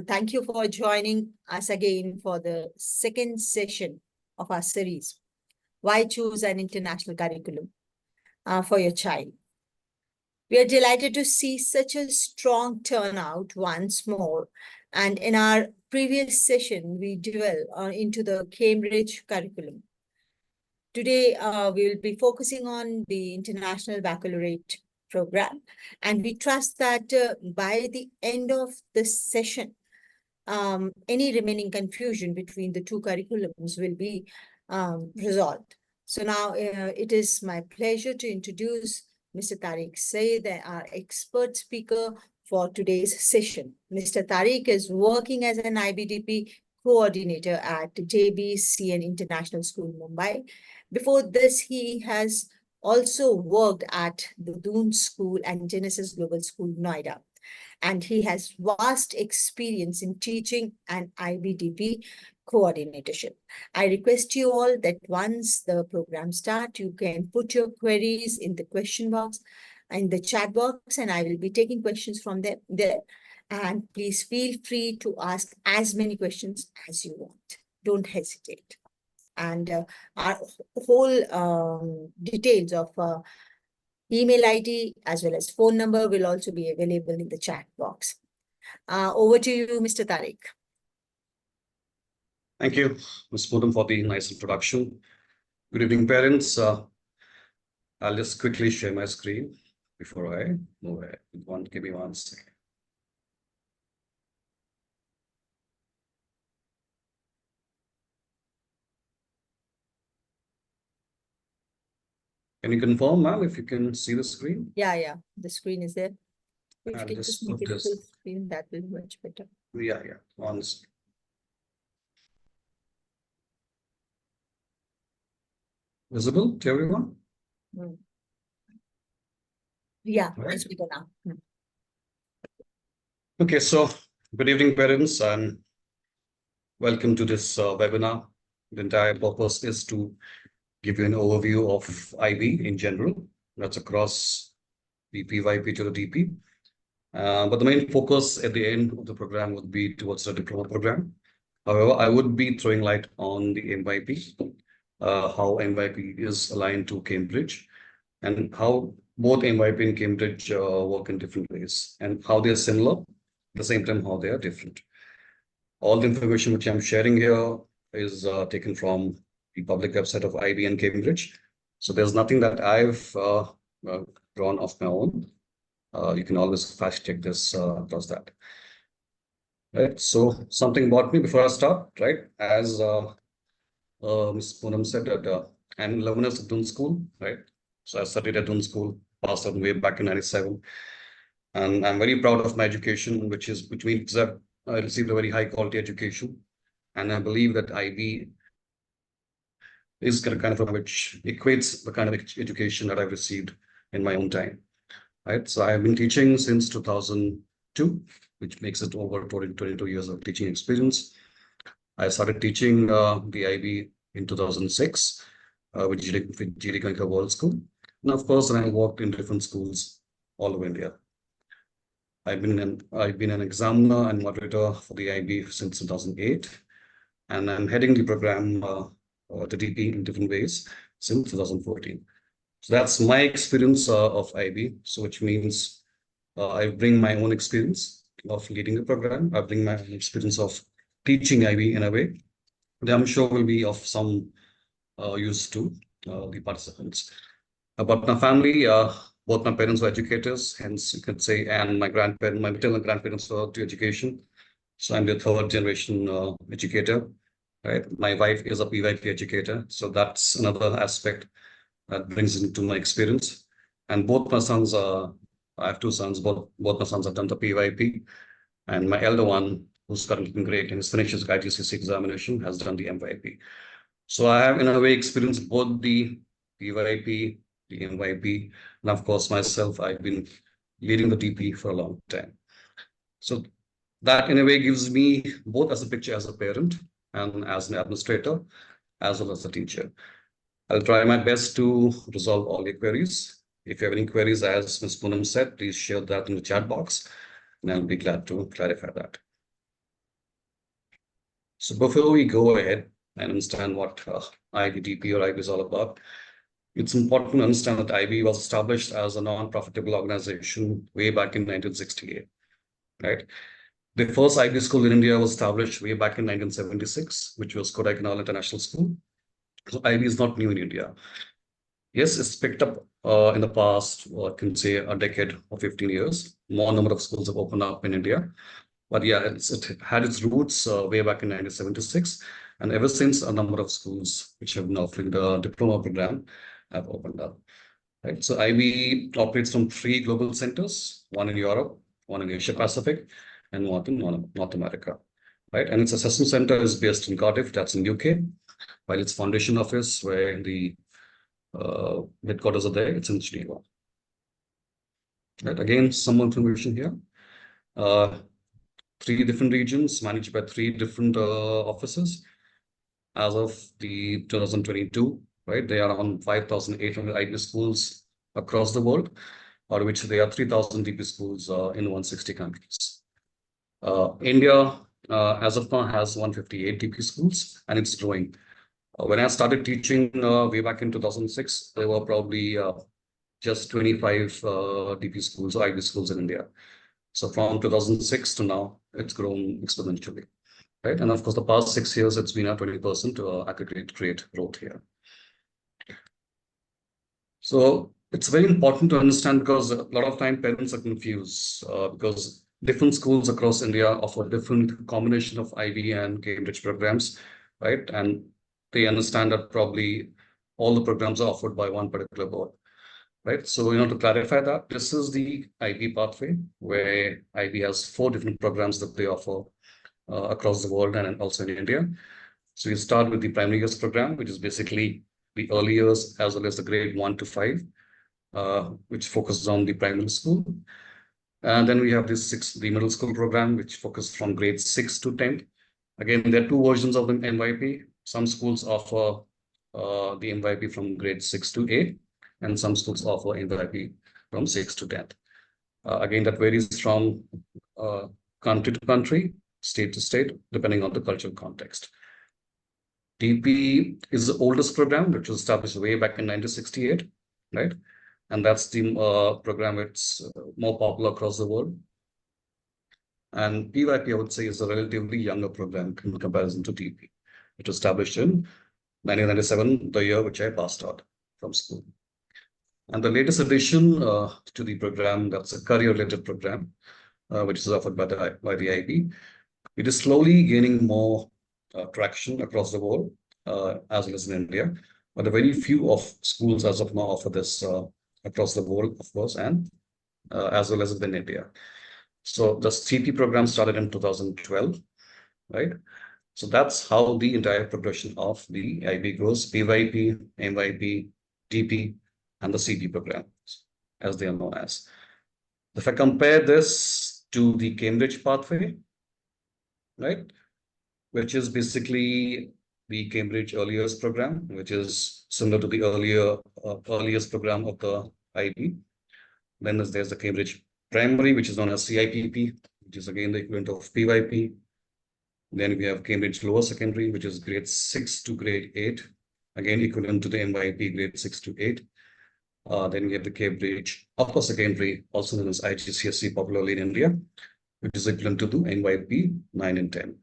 Thank you for joining us again for the second session of our series, Why Choose an International Curriculum for Your Child. We are delighted to see such a strong turnout once more. And in our previous session, we dwell into the Cambridge curriculum. Today, we will be focusing on the International Baccalaureate program. And we trust that by the end of this session, any remaining confusion between the two curriculums will be resolved. So now it is my pleasure to introduce Mr. Tariq Sayeed, our expert speaker for today's session. Mr. Tariq is working as an IBDP coordinator at JB International School Mumbai. Before this, he has also worked at the Doon School and Genesis Global School, Noida. And he has vast experience in teaching and IBDP coordinatorship. I request you all that once the program starts, you can put your queries in the question box, in the chat box, and I will be taking questions from there. And please feel free to ask as many questions as you want. Don't hesitate. And our whole details of email ID as well as phone number will also be available in the chat box. Over to you, Mr. Tariq. Thank you, Ms. Poonam, for the nice introduction. Good evening, parents. I'll just quickly share my screen before I move ahead. Give me 1 second. Can you confirm, ma'am, if you can see the screen? Yeah. The screen is there. If you can just make it this. full screen, that will be much better. Yeah. Honestly. Visible to everyone? Yeah, right. It's better now. Okay, so good evening, parents, and welcome to this webinar. The entire purpose is to give you an overview of IB in general. That's across the PYP to the DP. But the main focus at the end of the program would be towards the diploma program. However, I would be throwing light on the MYP, how MYP is aligned to Cambridge, and how both MYP and Cambridge work in different ways, and how they're similar, at the same time how they are different. All the information which I'm sharing here is taken from the public website of IB and Cambridge. So there's nothing that I've drawn off my own. You can always fast check this across that. Right. So something about me before I start, right? As Ms. Poonam said, that I'm 11 years at Doon School, right? So I studied at Doon School, passed out way back in '97. And I'm very proud of my education, which means that I received a very high quality education. And I believe that IB is kind of which equates the kind of education that I've received in my own time. Right. So I've been teaching since 2002, which makes it over 22 years of teaching experience. I started teaching the IB in 2006 with GD Goenka World School. And of course, I worked in different schools all over India. I've been an examiner and moderator for the IB since 2008. And I'm heading the program, the DP, in different ways since 2014. So that's my experience of IB. So which means I bring my own experience of leading the program. I bring my own experience of teaching IB in a way that I'm sure will be of some use to the participants. About my family, both my parents were educators, hence you could say, and my maternal grandparents were to education. So I'm the third generation educator. Right. My wife is a PYP educator. So that's another aspect that brings into my experience. And both my sons I have two sons, both my sons have done the PYP. And my elder one, who's currently in grade and is finished his IGCSE examination, has done the MYP. So I have, in a way, experienced both the PYP, the MYP, and of course, myself, I've been leading the DP for a long time. So that, in a way, gives me both as a picture as a parent and as an administrator, as well as a teacher. I'll try my best to resolve all your queries. If you have any queries, as Ms. Poonam said, please share that in the chat box. and I'll be glad to clarify that. So before we go ahead and understand what IBDP or IB is all about, it's important to understand that IB was established as a non-profitable organization way back in 1968, right? The first IB school in India was established way back in 1976, which was Kodaikanal International School. So IB is not new in India. Yes, it's picked up in the past, or I can say a decade or 15 years. More number of schools have opened up in India. But yeah, it had its roots way back in 1976. And ever since, a number of schools which have been offering the diploma program have opened up. Right? So IB operates from 3 global centers, one in Europe, one in Asia Pacific, and one in North America. Right? And its assessment center is based in Cardiff, that's in UK, while its foundation office, where the headquarters are there, it's in Geneva. Right? Again, some more information here. 3 different regions managed by 3 different offices. As of the 2022, right, they are on 5,800 IB schools across the world, out of which there are 3,000 DP schools in 160 countries. India, as of now, has 158 DP schools, and it's growing. When I started teaching way back in 2006, there were probably just 25 DP schools or IB schools in India. So from 2006 to now, it's grown exponentially, right? And of course, the past 6 years, it's been a 20% aggregate rate growth here. So it's very important to understand, because a lot of time parents are confused because different schools across India offer different combination of IB and Cambridge programs, right? And they understand that probably all the programs are offered by one particular board. Right. So, to clarify that, this is the IB pathway, where IB has 4 different programs that they offer across the world and also in India. So you start with the primary years program, which is basically the early years as well as the grade 1 to 5, which focuses on the primary school. And then we have the middle school program, which focuses from grade 6 to 10. Again, there are 2 versions of the MYP. Some schools offer the MYP from grade 6 to 8. And some schools offer MYP from 6 to 10. Again, that varies from country to country, state to state, depending on the cultural context. DP is the oldest program, which was established way back in 1968, right? And that's the program that's more popular across the world. And PYP, I would say, is a relatively younger program in comparison to DP. It was established in 1997, the year which I passed out from school. And the latest addition to the program, that's a career-related program, which is offered by the IB. It is slowly gaining more traction across the world, as well as in India. But a very few of schools as of now offer this across the world, of course, and as well as within India. So the CP program started in 2012, right? So that's how the entire progression of the IB goes: PYP, MYP, DP, and the CP programs, as they are known as. If I compare this to the Cambridge pathway, right, which is basically the Cambridge Early Years program, which is similar to the earliest program of the IB. Then there's the Cambridge Primary, which is known as CIPP, which is again the equivalent of PYP. Then we have Cambridge Lower Secondary, which is grade 6 to grade 8, again equivalent to the MYP grade 6 to 8. Then we have the Cambridge Upper Secondary, also known as IGCSE popularly in India, which is equivalent to the NYP 9 and 10.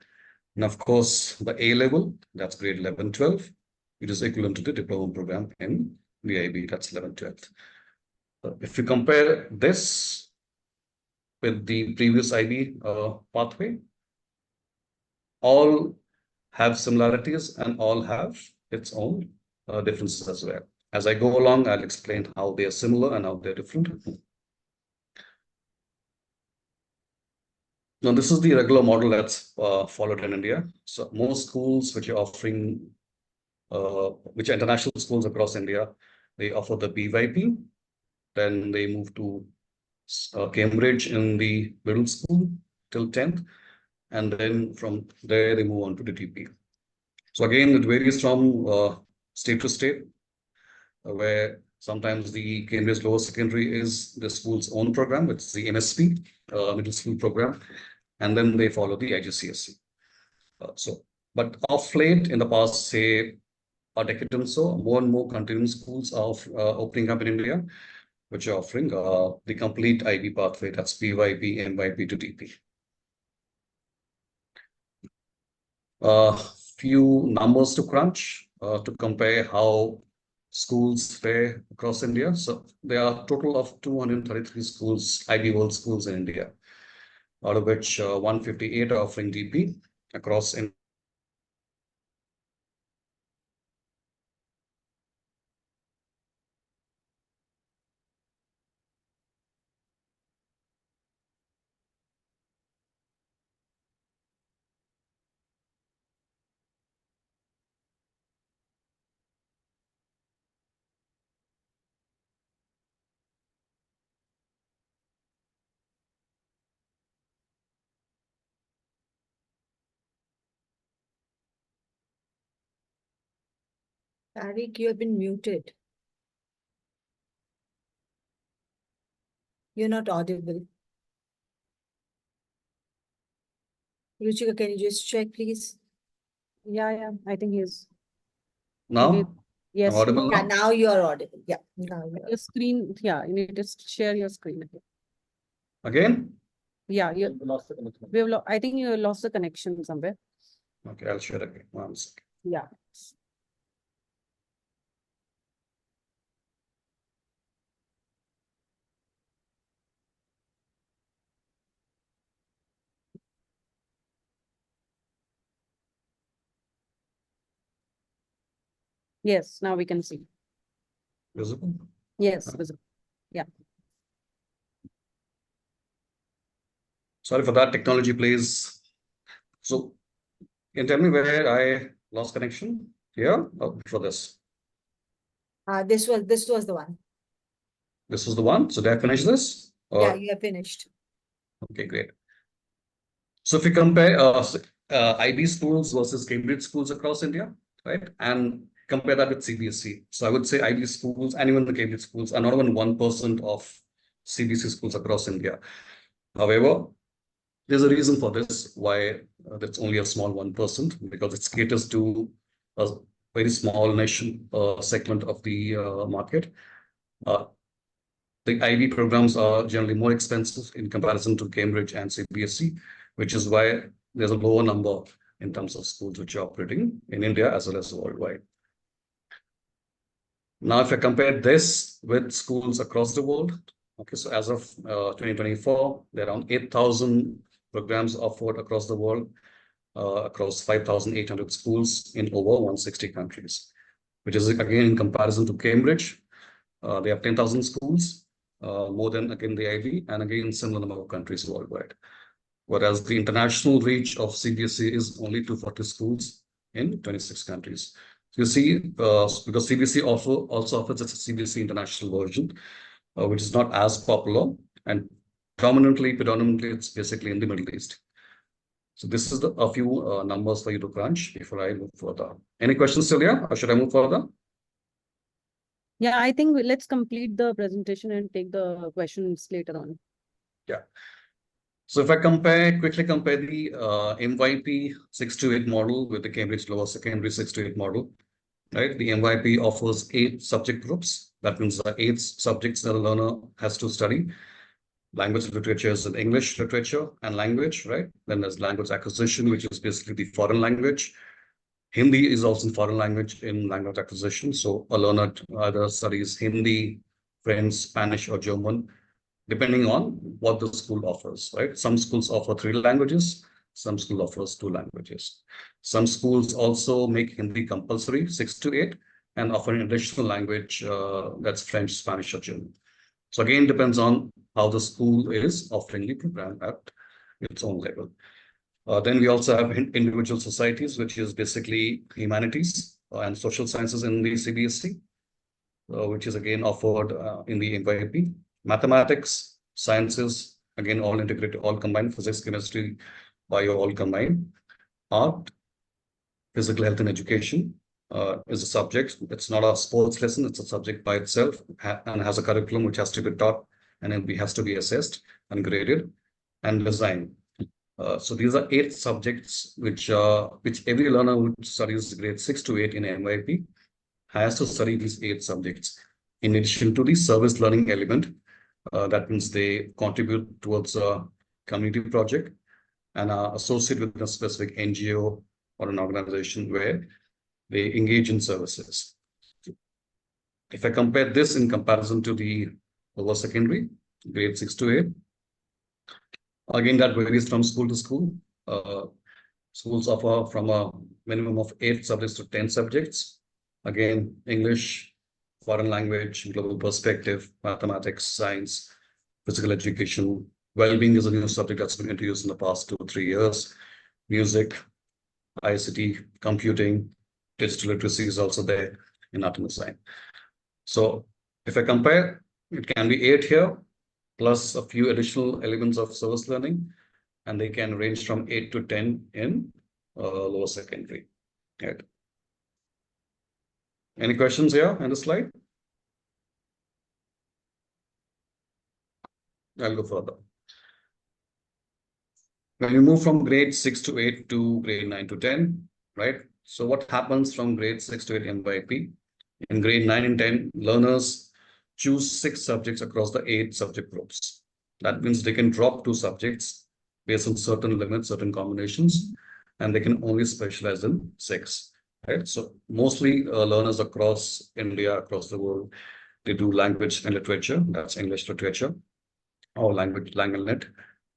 And of course, the A level, that's grade 11, 12, which is equivalent to the diploma program in the IB, that's 11, 12th. If you compare this with the previous IB pathway, all have similarities and all have its own differences as well. As I go along, I'll explain how they are similar and how they're different. Now, this is the regular model that's followed in India. So most schools which are offering, which are international schools across India, they offer the PYP. Then they move to Cambridge in the middle school till 10th. And then from there, they move on to the DP. So again, it varies from state to state, where Sometimes the Cambridge Lower Secondary is the school's own program, which is the MSP, middle school program, and then they follow the IGCSE. But of late, in the past, say a decade or so, more and more continuing schools are opening up in India, which are offering the complete IB pathway, that's PYB, MYB to DP. Few numbers to crunch to compare how schools fare across India. So there are a total of 233 schools, IB World schools in India, out of which 158 are offering DP across India. Tariq, you have been muted. You're not audible. Ruchika, can you just check, please? Yeah, I think he's. Now, Yes. I'm audible Yeah, now? now you're audible. Yeah, now you're Your screen, yeah, you need to share your screen again. Again? Yeah, I think you lost the connection somewhere. Okay, I'll share again. 1 second. Yeah. Yes, now we can see. Visible? Yes, visible. Yeah. Sorry for that. Technology plays. So, can you tell me where I lost connection? Here or for this? this was the one. This was the one. So, did I finish this? Yeah, Or you have finished. okay, great. So if you compare IB schools versus Cambridge schools across India, right, and compare that with CBSE. So I would say IB schools and even the Cambridge schools are not even 1% of CBSE schools across India. However, there's a reason for this, why that's only a small 1%, because it caters to a very small nation segment of the market. The IB programs are generally more expensive in comparison to Cambridge and CBSE, which is why there's a lower number in terms of schools which are operating in India as well as worldwide. Now, if I compare this with schools across the world, okay, so as of 2024, there are around 8,000 programs offered across the world, across 5,800 schools in over 160 countries, which is again in comparison to Cambridge. They have 10,000 schools, more than again the IB, and again similar number of countries worldwide. Whereas the international reach of CBSE is only 240 schools in 26 countries. So you see, because CBSE also offers a CBSE international version, which is not as popular, and predominantly, it's basically in the Middle East. So this is a few numbers for you to crunch before I move further. Any questions, Celia, or should I move further? Yeah, I think let's complete the presentation and take the questions later on. Yeah. So if I quickly compare the MYP 6-8 model with the Cambridge Lower Secondary 6-8 model, right? The MYP offers 8 subject groups. That means 8 subjects that a learner has to study. Language literature is in English literature and language, right? Then there's language acquisition, which is basically the foreign language. Hindi is also foreign language in language acquisition. So a learner either studies Hindi, French, Spanish, or German, depending on what the school offers, right? Some schools offer 3 languages, some school offers 2 languages. Some schools also make Hindi compulsory, 6-8, and offer an additional language that's French, Spanish, or German. So again, depends on how the school is offering the program at its own level. Then we also have individual societies, which is basically humanities and social sciences in the CBSE, which is again offered in the MYP. Mathematics, sciences, again, all integrated, all combined, physics, chemistry, bio, all combined. Art, physical health and education, is a subject. It's not a sports lesson. It's a subject by itself and has a curriculum which has to be taught and it has to be assessed and graded and designed. So these are 8 subjects which every learner who studies grade 6 to 8 in MYP has to study these 8 subjects. In addition to the service learning element, that means they contribute towards a community project and are associated with a specific NGO or an organization where they engage in services. If I compare this in comparison to the lower secondary, grade 6 to 8, again, that varies from school to school. Schools offer from a minimum of 8 subjects to 10 subjects. Again, English, foreign language, global perspective, mathematics, science, physical education. Well-being is a new subject that's been introduced in the past 2 or 3 years. Music, ICT, computing, digital literacy is also there in art and design. So if I compare, it can be 8 here, plus a few additional elements of service learning, and they can range from 8 to 10 in lower secondary. Right. Any questions here on the slide? I'll go further. When you move from grade 6 to 8 to grade 9 to 10, right? So what happens from grade 6 to 8 MYP? In grade 9 and 10, learners choose 6 subjects across the 8 subject groups. That means they can drop 2 subjects based on certain limits, certain combinations, and they can only specialize in 6. Right? So mostly learners across India, across the world, they do language and literature, that's English literature, or language lit.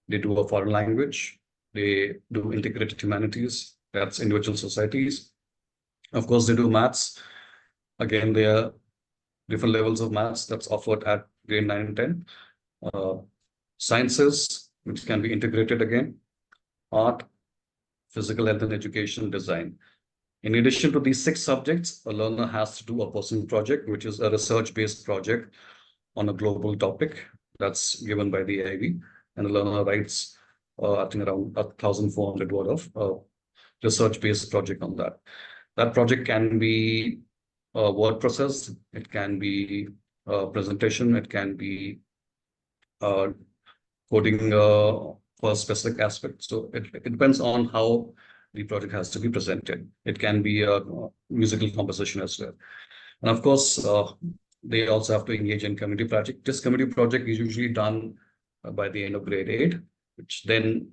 They do a foreign language. They do integrated humanities, that's individual societies. Of course, they do maths. Again, there are different levels of maths that's offered at grade 9 and 10. Sciences, which can be integrated again. Art, physical health and education, design. In addition to these 6 subjects, a learner has to do a personal project, which is a research-based project on a global topic that's given by the IB. And the learner writes, I think, around 1,400 word of research-based project on that. That project can be word processed, it can be presentation, it can be coding for a specific aspect. So it depends on how the project has to be presented. It can be a musical composition as well. And of course, they also have to engage in community project. This community project is usually done by the end of grade 8, which then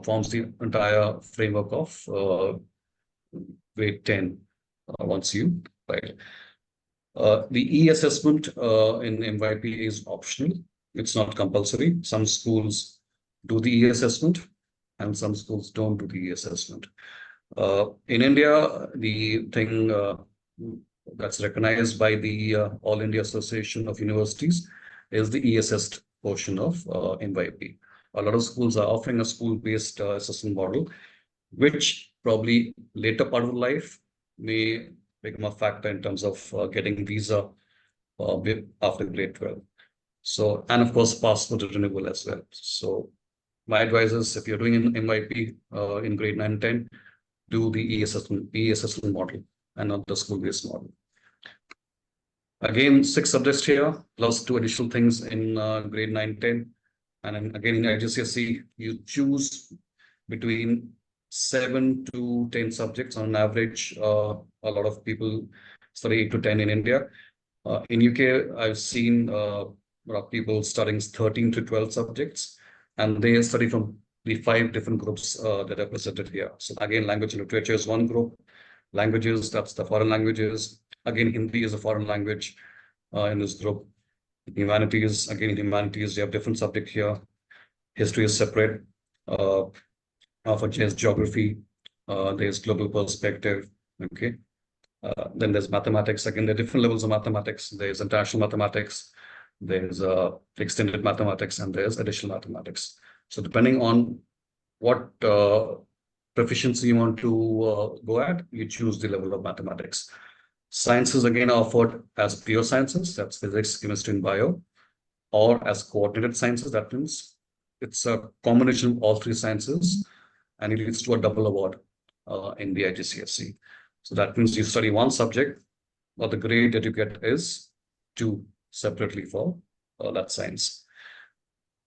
forms the entire framework of grade 10 once you write. The e-assessment in MYP is optional. It's not compulsory. Some schools do the e-assessment and some schools don't do the e-assessment. In India, the thing that's recognized by the All India Association of Universities is the e-assessed portion of MYP. A lot of schools are offering a school-based assessment model, which probably later part of life may become a factor in terms of getting visa after grade 12. So, and of course, passport renewal as well. So my advice is, if you're doing an MYP in grade 9 and 10, do the e-assessment model and not the school-based model. Again, 6 subjects here, plus 2 additional things in grade 9, 10. And then again, in IGCSE, you choose between 7 to 10 subjects on average. A lot of people study 8 to 10 in India. In UK, I've seen people studying 13 to 12 subjects, and they study from the 5 different groups that are presented here. So again, language and literature is one group. Languages, that's the foreign languages. Again, Hindi is a foreign language in this group. Humanities, again, humanities, you have different subject here. History is separate. For geography, there's global perspective. Okay. Then there's mathematics. Again, there are different levels of mathematics. There's international mathematics, there's extended mathematics, and there's additional mathematics. So depending on what proficiency you want to go at, you choose the level of mathematics. Sciences again are offered as pure sciences, that's physics, chemistry, and bio, or as coordinated sciences. That means it's a combination of all 3 sciences, and it leads to a double award in the IGCSE. So that means you study one subject, but the grade that you get is 2 separately for that science.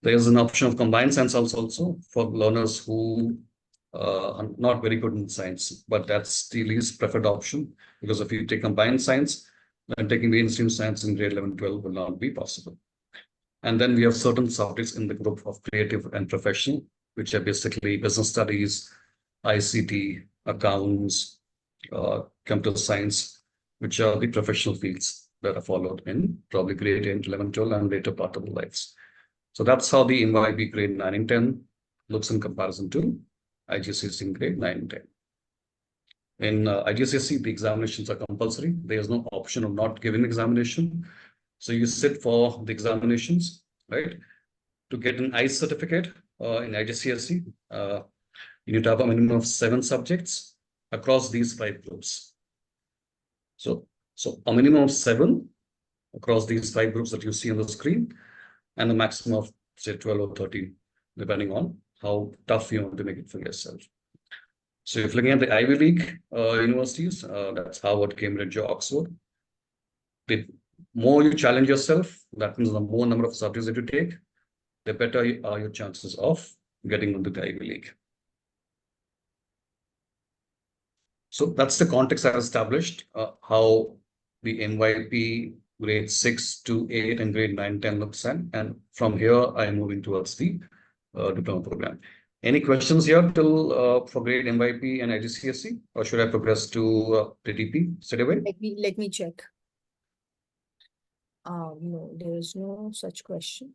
There is an option of combined science also for learners who are not very good in science, but that's the least preferred option, because if you take combined science, then taking mainstream science in grade 11, 12 will not be possible. And then we have certain subjects in the group of creative and professional, which are basically business studies, ICT, accounts, computer science, which are the professional fields that are followed in probably grade 10, 11, 12, and later part of the lives. So that's how the MYB grade 9 and 10 looks in comparison to IGCSE in grade 9 and 10. In IGCSE, the examinations are compulsory. There is no option of not giving examination. So you sit for the examinations, right? To get an ICE certificate in IGCSE, you need to have a minimum of 7 subjects across these 5 groups. So a minimum of 7 across these 5 groups that you see on the screen, and a maximum of say 12 or 13, depending on how tough you want to make it for yourself. So if looking at the Ivy League universities, that's Harvard, Cambridge, or Oxford, the more you challenge yourself, that means the more number of subjects that you take, the better are your chances of getting into the Ivy League. So that's the context I established, how the MYP grade 6 to 8 and grade 9, 10 looks at. And from here, I'm moving towards the diploma program. Any questions here till for grade MYP and IGCSE, or should I progress to the DP straight away? Let me check. No, there is no such question.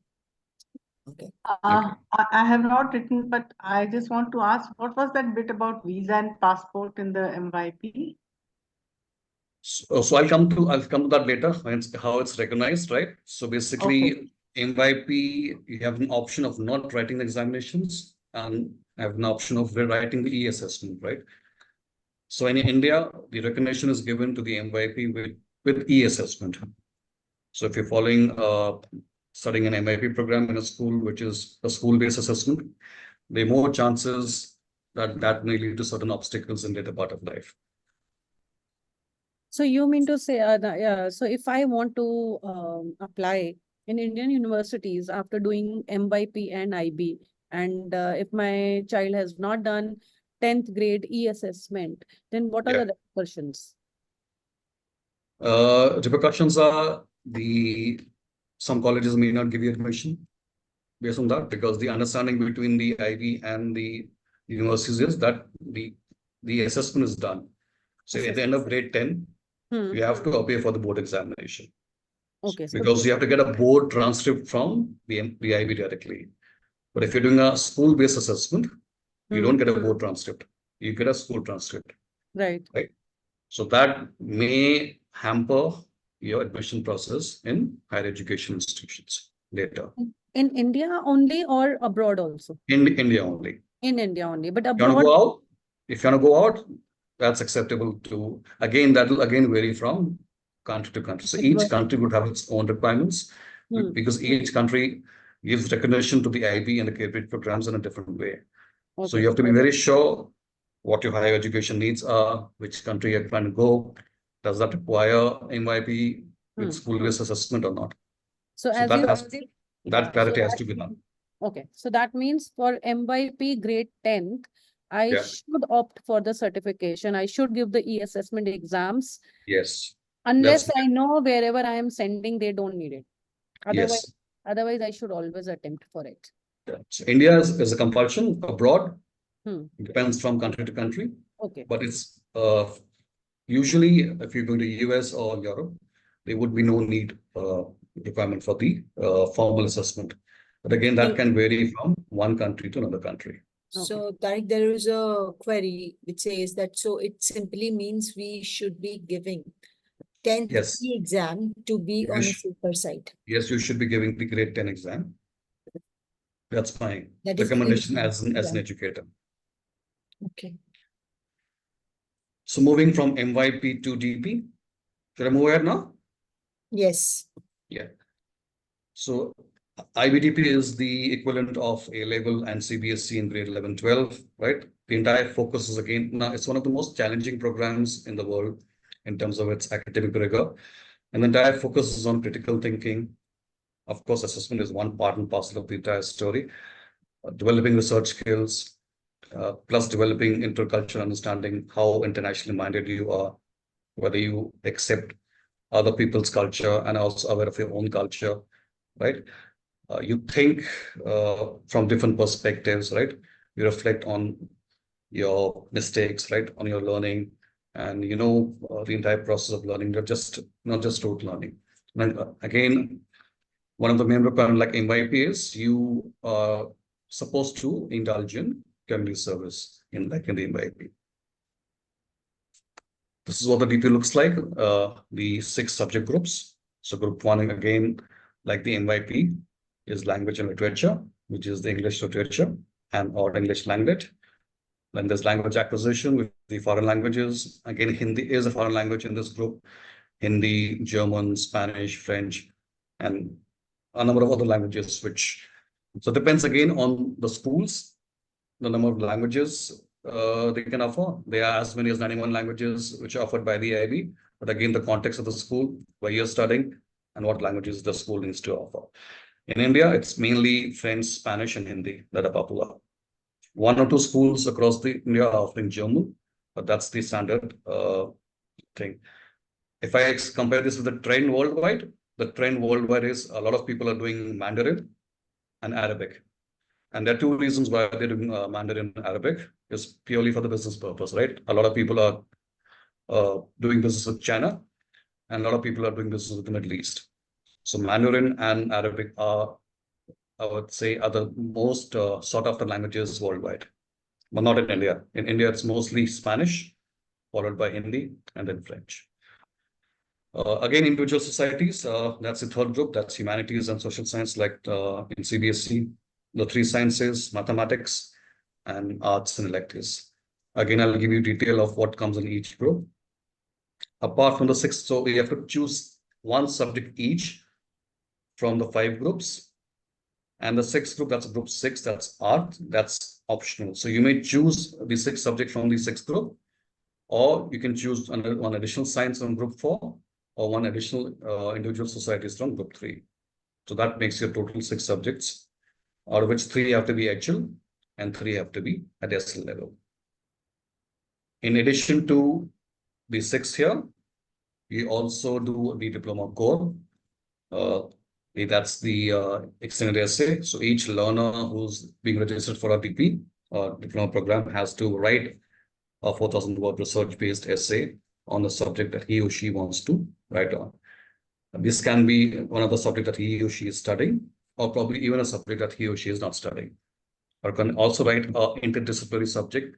Okay. I have not written, but I just want to ask, what was that bit about visa and passport in the MYP? So I'll come to that later, how it's recognized, right? So basically, MYP, you have an option of not writing the examinations and have an option of rewriting the e-assessment, right? So in India, the recognition is given to the MYP with e-assessment. So if you're following studying an MYP program in a school, which is a school-based assessment, there are more chances that may lead to certain obstacles in later part of life. So you mean to say, so if I want to apply in Indian universities after doing MYP and IB, and if my child has not done 10th grade e-assessment, then what are the repercussions? Repercussions are some colleges may not give you admission based on that, because the understanding between the IB and the universities is that the assessment is done. So at the end of grade 10, you have to appear for the board examination. Okay. Because you have to get a board transcript from the IB directly. But if you're doing a school-based assessment, you don't get a board transcript. You get a school transcript. Right. So that may hamper your admission process in higher education institutions later. In India only or abroad also? In India only. In India only, but If you want to go out, that's acceptable too. Again, that will vary from country to country. So each country would have its own requirements, because each country gives recognition to the IB and the Cambridge programs in a different way. So you have to be very sure what your higher education needs are, which country you're trying to go. Does that require MYP with school-based assessment or not? So that clarity has to be done. Okay. So that means for MYP grade 10th, I should opt for the certification. I should give the e-assessment exams. Yes. Unless I know wherever I am sending, they don't need it. Otherwise, I should always attempt for it. So India is a compulsion. Abroad, depends from country to country. Okay. But it's usually, if you go to US or Europe, there would be no need requirement for the formal assessment. But again, that can vary from one country to another country. So Tariq, there is a query which says that, so it simply means we should be giving 10th exam to be on a safer side. Yes, you should be giving the grade 10 exam. That's fine. That recommendation as an educator. Okay. So moving from MYP to DP, should I move ahead now? Yes. Yeah. So IBDP is the equivalent of A-level and CBSE in grade 11, 12, right? The entire focus is again, now it's one of the most challenging programs in the world in terms of its academic rigor. And the entire focus is on critical thinking. Of course, assessment is one part and parcel of the entire story. Developing research skills, plus developing intercultural understanding, how internationally minded you are, whether you accept other people's culture and also aware of your own culture, right? You think from different perspectives, right? You reflect on your mistakes, right? On your learning, and the entire process of learning, not just rote learning. And again, one of the main requirements like MYP is you are supposed to indulge in community service in the MYP. This is what the DP looks like, the 6 subject groups. So group 1, again, like the MYP, is language and literature, which is the English literature and or English language. Then there's language acquisition with the foreign languages. Again, Hindi is a foreign language in this group. Hindi, German, Spanish, French, and a number of other languages, so depends again on the schools, the number of languages they can offer. There are as many as 91 languages which are offered by the IB, but again, the context of the school, where you're studying, and what languages the school needs to offer. In India, it's mainly French, Spanish, and Hindi that are popular. 1 or 2 schools across India are offering German, but that's the standard thing. If I compare this with the trend worldwide, is a lot of people are doing Mandarin and Arabic. And there are 2 reasons why they're doing Mandarin and Arabic, is purely for the business purpose, right? A lot of people are doing business with China, and a lot of people are doing business with the Middle East. So Mandarin and Arabic are, I would say, are the most sought after languages worldwide, but not in India. In India, it's mostly Spanish, followed by Hindi, and then French. Again, individual societies, that's the 3rd group. That's humanities and social science, like in CBSE, the 3 sciences, mathematics, and arts and electives. Again, I'll give you detail of what comes in each group. Apart from the 6, so we have to choose 1 subject each from the 5 groups. And the 6th group, that's group 6, that's art, that's optional. So you may choose the 6th subject from the 6th group, or you can choose 1 additional science from group 4, or 1 additional individual societies from group 3. So that makes your total 6 subjects, out of which 3 have to be HL and 3 have to be at SL level. In addition to the 6 here, we also do the diploma core. That's the extended essay. So each learner who's being registered for a DP or diploma program has to write a 4,000-word research-based essay on the subject that he or she wants to write on. This can be one of the subject that he or she is studying, or probably even a subject that he or she is not studying. Or can also write an interdisciplinary subject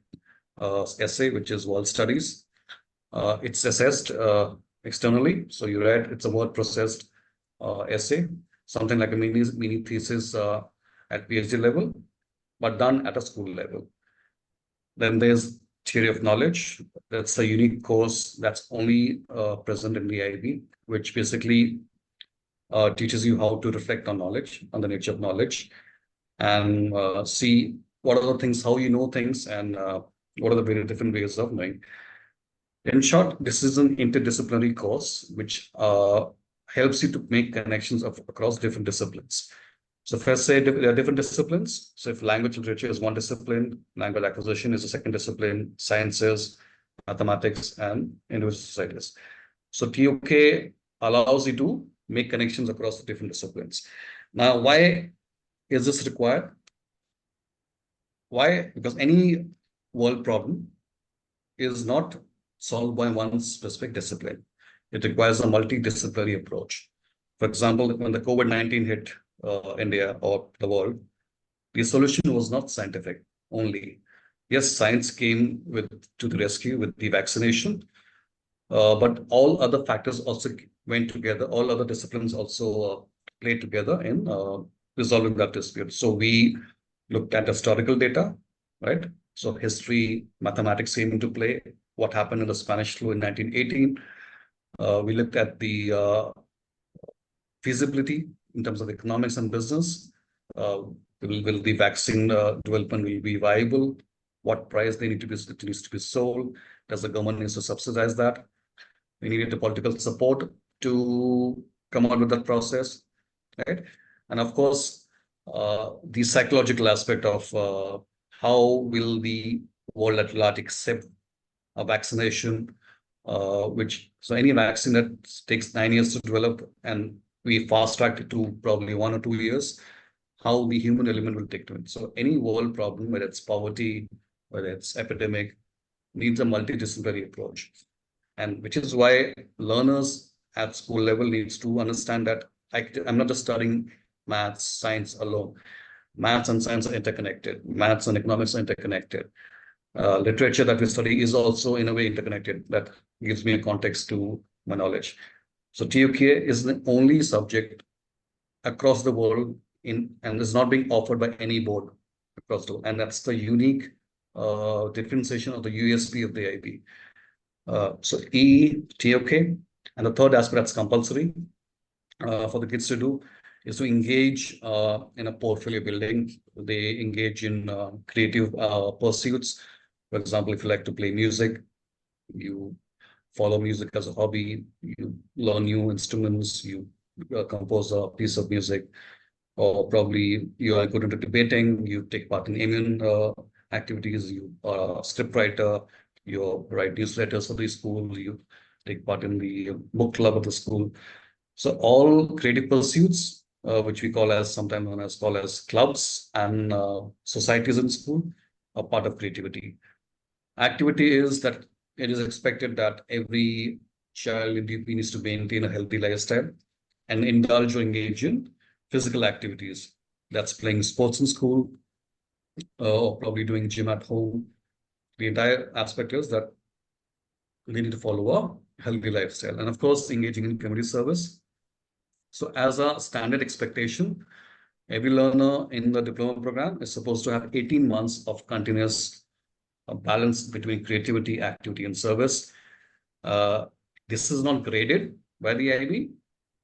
essay, which is world studies. It's assessed externally. So you read, it's a word processed essay, something like a mini thesis at PhD level, but done at a school level. Then there's theory of knowledge. That's a unique course that's only present in the IB, which basically teaches you how to reflect on knowledge, on the nature of knowledge, and see what are the things, how you know things, and what are the very different ways of knowing. In short, this is an interdisciplinary course which helps you to make connections across different disciplines. So first, say there are different disciplines. So if language literature is 1 discipline, language acquisition is a 2nd discipline, sciences, mathematics, and individual societies. So TOK allows you to make connections across the different disciplines. Now, why is this required? Why? Because any world problem is not solved by 1 specific discipline. It requires a multidisciplinary approach. For example, when the COVID-19 hit India or the world, the solution was not scientific only. Yes, science came to the rescue with the vaccination, but all other factors also went together. All other disciplines also played together in resolving that dispute. So we looked at historical data, right? So history, mathematics came into play. What happened in the Spanish flu in 1918? We looked at the feasibility in terms of economics and business. Will the vaccine development will be viable? what price it needs to be sold. Does the government needs to subsidize that? We needed the political support to come out with that process, right? And of course, the psychological aspect of how will the world at large accept a vaccination, so any vaccine that takes 9 years to develop and we fast track it to probably 1 or 2 years, how the human element will take to it. So any world problem, whether it's poverty, whether it's epidemic, needs a multidisciplinary approach. And which is why learners at school level needs to understand that I'm not just studying maths, science alone. Maths and science are interconnected. Maths and economics are interconnected. Literature that we study is also in a way interconnected. That gives me a context to my knowledge. So TUK is the only subject across the world and is not being offered by any board across the world. And that's the unique differentiation of the USP of the IB. So TUK, and the third aspect that's compulsory for the kids to do is to engage in a portfolio building. They engage in creative pursuits. For example, if you like to play music, you follow music as a hobby, you learn new instruments, you compose a piece of music, or probably you are good into debating, you take part in immune activities, you are a script writer, you write newsletters for the school, you take part in the book club of the school. So all creative pursuits, which we call as sometimes known as clubs and societies in school, are part of creativity. Activity is that it is expected that every child in DP needs to maintain a healthy lifestyle and indulge or engage in physical activities. That's playing sports in school, or probably doing gym at home. The entire aspect is that they need to follow a healthy lifestyle. And of course, engaging in community service. So as a standard expectation, every learner in the diploma program is supposed to have 18 months of continuous balance between creativity, activity, and service. This is not graded by the IB,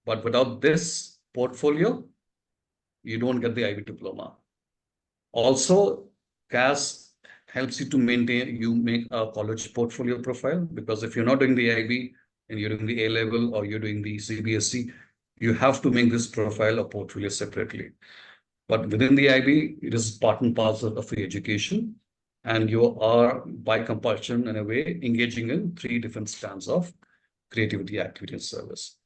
but without this portfolio, you don't get the IB diploma. Also, CAS helps you to make a college portfolio profile, because if you're not doing the IB and you're doing the A level or you're doing the CBSE, you have to make this profile a portfolio separately. But within the IB, it is part and parcel of the education. And you are, by compulsion, in a way, engaging in 3 different strands of creativity, activity, and service.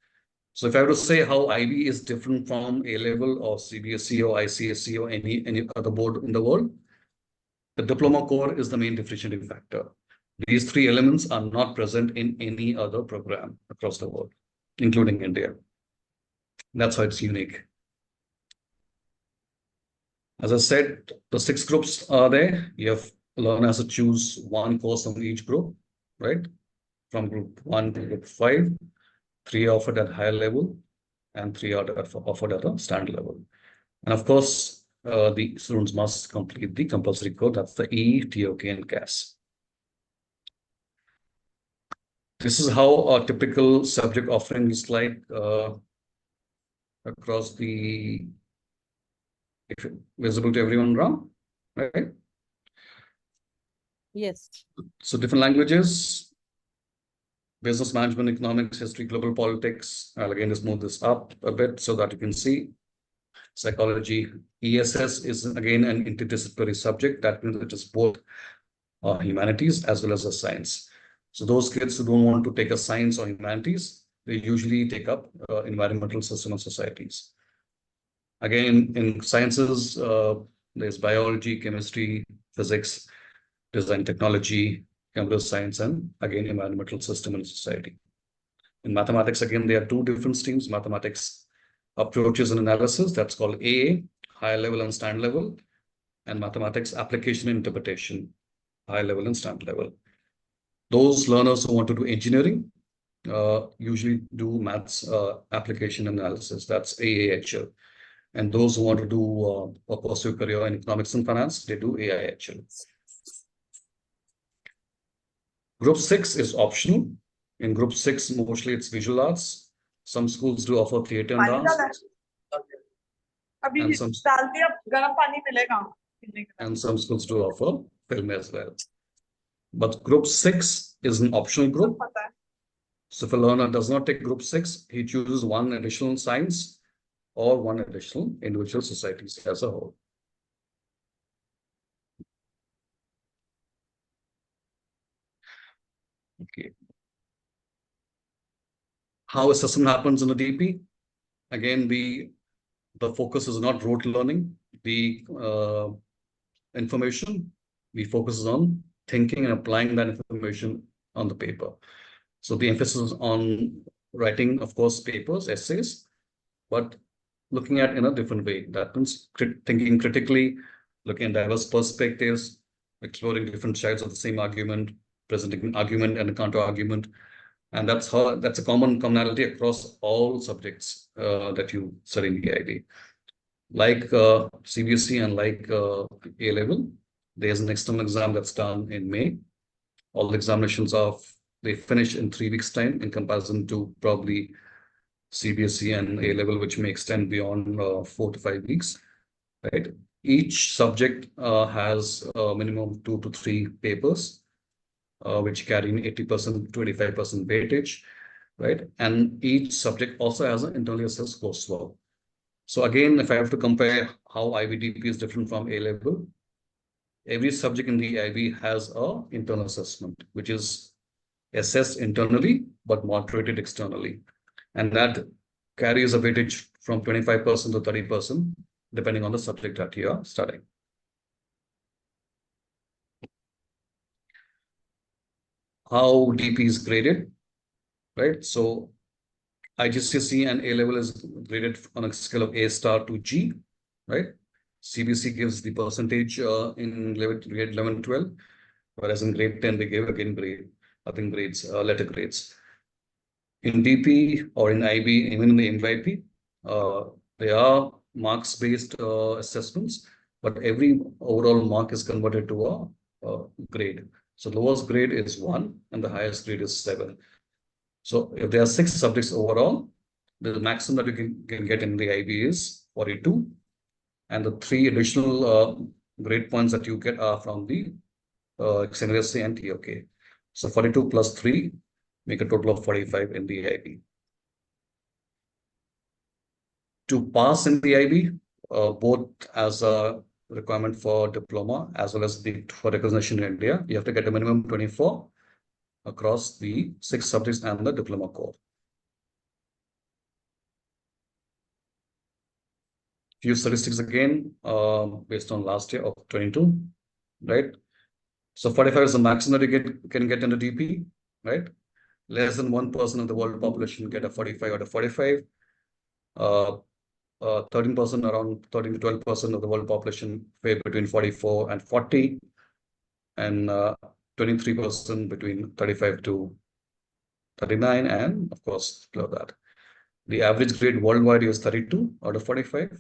So if I were to say how IB is different from A-level or CBSE or ICSE or any other board in the world, the diploma core is the main differentiating factor. These 3 elements are not present in any other program across the world, including India. That's why it's unique. As I said, the 6 groups are there. You have learners to choose 1 course from each group, right? From group 1 to group 5, 3 offered at higher level, and 3 are offered at a standard level. And of course, the students must complete the compulsory code. That's the E, TOK, and CAS. This is how a typical subject offering is like across the, if visible to everyone around, right? Yes. So different languages, business management, economics, history, global politics. I'll again just move this up a bit so that you can see. Psychology, ESS is again an interdisciplinary subject. That means it is both humanities as well as a science. So those kids who don't want to take a science or humanities, they usually take up environmental system and societies. Again, in sciences, there's biology, chemistry, physics, design technology, computer science, and again, environmental system and society. In mathematics, again, there are 2 different streams: mathematics approaches and analysis, that's called AA, high level and standard level, and mathematics application and interpretation, high level and standard level. Those learners who want to do engineering usually do maths application analysis, that's AAHL. And those who want to do a pursue career in economics and finance, they do AIHL. Group 6 is optional. In group 6, mostly it's visual arts. Some schools do offer theater and dance. And some schools do offer film as well. But group 6 is an optional group. So if a learner does not take group 6, he chooses one additional science or one additional individual societies as a whole. Okay. How assessment happens in the DP? Again, the focus is not rote learning, the information. We focus on thinking and applying that information on the paper. So the emphasis on writing, of course, papers, essays, but looking at in a different way. That means thinking critically, looking at diverse perspectives, exploring different sides of the same argument, presenting an argument and a counter argument. And that's a commonality across all subjects that you study in the IB. Like CBSE and like A level, there's an external exam that's done in May. All the examinations they finish in 3 weeks' time in comparison to probably CBSE and A level, which may extend beyond 4 to 5 weeks. Right? Each subject has a minimum of 2 to 3 papers, which carry 80% to 85% weightage, right? And each subject also has an internally assessed coursework. So again, if I have to compare how IBDP is different from A level, every subject in the IB has an internal assessment, which is assessed internally but moderated externally, and that carries a weightage from 25% to 30%, depending on the subject that you are studying. How DP is graded, right? So IGCSE and A level is graded on a scale of A star to G, right? CBSE gives the percentage in grade 11, 12, whereas in grade 10, they give again letter grades. In DP or in IB, even in the MYP, they are marks-based assessments, but every overall mark is converted to a grade. So lowest grade is 1 and the highest grade is 7. So if there are 6 subjects overall, the maximum that you can get in the IB is 42. And the 3 additional grade points that you get are from the XNSA and TOK. So 42 plus 3 make a total of 45 in the IB. To pass in the IB, both as a requirement for diploma as well as for recognition in India, you have to get a minimum 24 across the 6 subjects and the diploma core. Few statistics again, based on last year of 22, right? So 45 is the maximum that you can get in the DP, right? Less than 1% of the world population get a 45 out of 45. 13%, around 13 to 12% of the world population fare between 44 and 40, and 23% between 35 to 39, and of course below that. The average grade worldwide is 32 out of 45,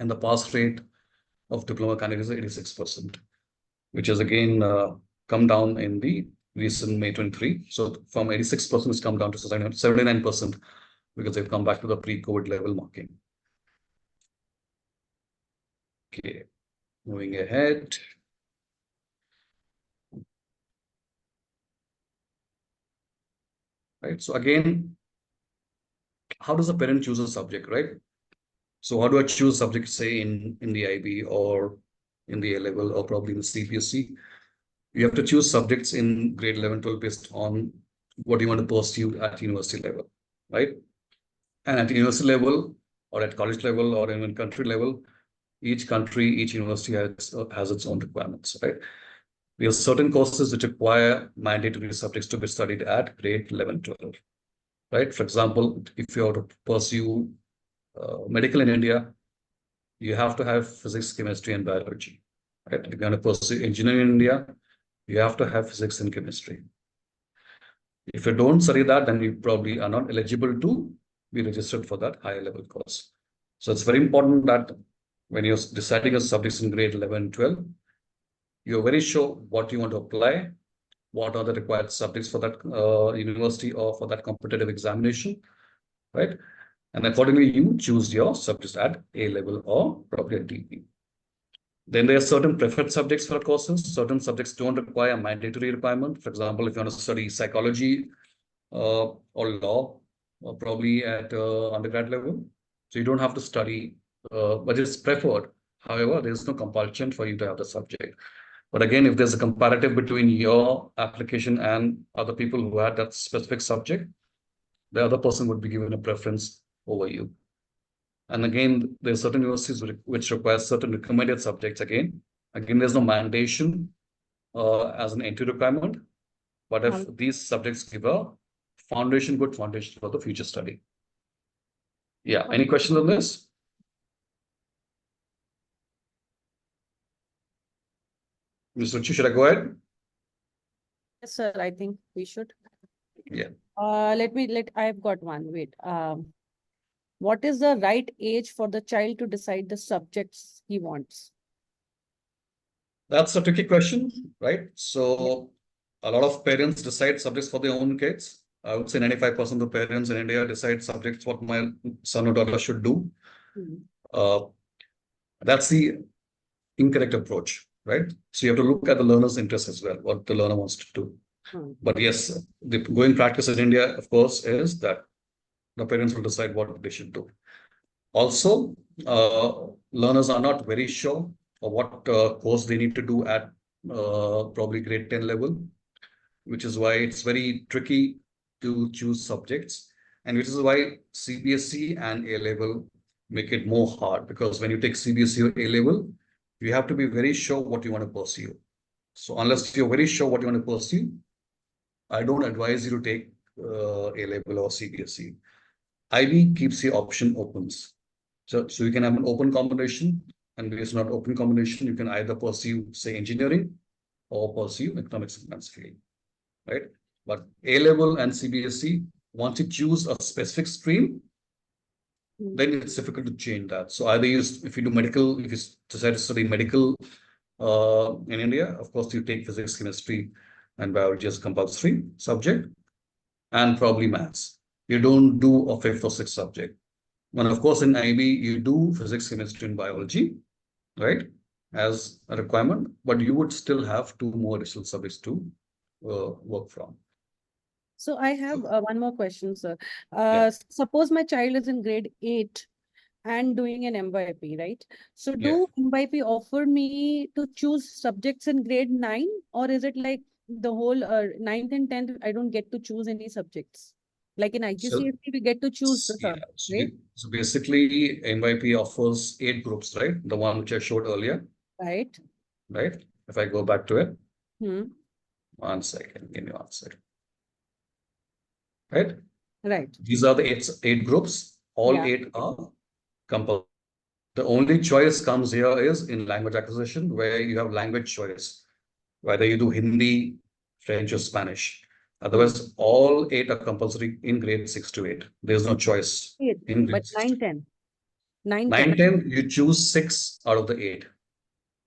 and the pass rate of diploma candidates is 86%, which has again come down in the recent May 23. So from 86%, it's come down to 79% because they've come back to the pre-COVID level marking. Okay, moving ahead. Right, so again, how does a parent choose a subject, right? So how do I choose subject, say in the IB or in the A level or probably in the CBSE? You have to choose subjects in grade 11, 12 based on what you want to pursue at university level, right? And at university level or at college level or even country level, each country, each university has its own requirements, right? We have certain courses which require mandatory subjects to be studied at grade 11, 12, right? For example, if you are to pursue medical in India, you have to have physics, chemistry, and biology, right? If you're going to pursue engineering in India, you have to have physics and chemistry. If you don't study that, then you probably are not eligible to be registered for that higher level course. So it's very important that when you're deciding a subjects in grade 11, 12, you're very sure what you want to apply, what are the required subjects for that university or for that competitive examination, right? And accordingly, you choose your subjects at A level or probably at DP. Then there are certain preferred subjects for courses. Certain subjects don't require a mandatory requirement. For example, if you want to study psychology or law, probably at undergrad level, so you don't have to study, but it's preferred. However, there is no compulsion for you to have the subject. But again, if there's a comparative between your application and other people who had that specific subject, the other person would be given a preference over you. And again, there are certain universities which require certain recommended subjects. Again, there's no mandation as an entry requirement. But if these subjects give a good foundation for the future study. Yeah, any questions on this? Mr. Ruchi, should I go ahead? Yes, sir, I think we should. Yeah. I've got one. Wait. What is the right age for the child to decide the subjects he wants? That's a tricky question, right? So a lot of parents decide subjects for their own kids. I would say 95% of parents in India decide subjects what my son or daughter should do. That's the incorrect approach, right? So you have to look at the learner's interest as well, what the learner wants to do. But yes, the going practice in India, of course, is that the parents will decide what they should do. Also, learners are not very sure of what course they need to do at probably grade 10 level, which is why it's very tricky to choose subjects, and which is why CBSE and A level make it more hard, because when you take CBSE or A level, you have to be very sure what you want to pursue. So unless you're very sure what you want to pursue, I don't advise you to take A level or CBSE. IB keeps the option opens. So you can have an open combination, and based on open combination, you can either pursue, say, engineering or pursue economics and finance field, right? But A level and CBSE, once you choose a specific stream, then it's difficult to change that. So either if you do medical, if you decide to study medical in India, of course, you take physics, chemistry, and biology as compulsory subject, and probably maths. You don't do a fifth or sixth subject. And of course, in IB, you do physics, chemistry, and biology, right, as a requirement, but you would still have 2 more additional subjects to work from. So I have one more question, sir. Yeah. Suppose my child is in grade 8 and doing an MYP, right? So do MYP offer me to choose subjects in grade 9, or is it like the whole 9th and 10th, I don't get to choose any subjects? Like in IGCSE, we get to choose the subject, right? So basically, MYP offers 8 groups, right? The one which I showed earlier. Right. Right. If I go back to it. 1 second, give me 1 second. Right? Right. These are the 8 groups. All 8 are compulsory. The only choice comes here is in language acquisition, where you have language choice, whether you do Hindi, French, or Spanish. Otherwise, all 8 are compulsory in grade 6 to 8. There's no choice. But 9, 10. 9, 10, you choose 6 out of the 8.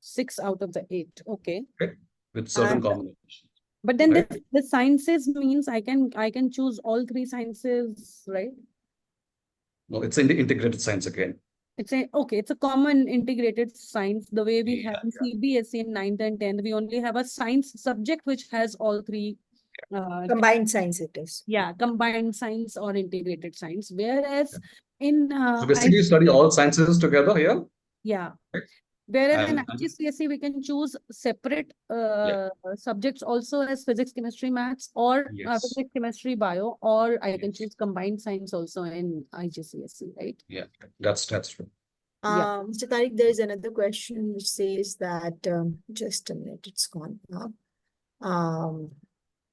6 out of the 8. Okay. With certain combinations. But then the sciences means I can choose all 3 sciences, right? No, it's in the integrated science again. It's a common integrated science. The way we have in CBSE in 9th and 10th, we only have a science subject which has all 3. Combined science it is. Yeah, combined science or integrated science. Whereas in so basically, you study all sciences together here. Yeah. Whereas in IGCSE, we can choose separate subjects also as physics, chemistry, maths, or physics, chemistry, bio, or I can choose combined science also in IGCSE, right? Yeah, that's true. Mr. Tariq, there is another question which says that, just a minute, it's gone now.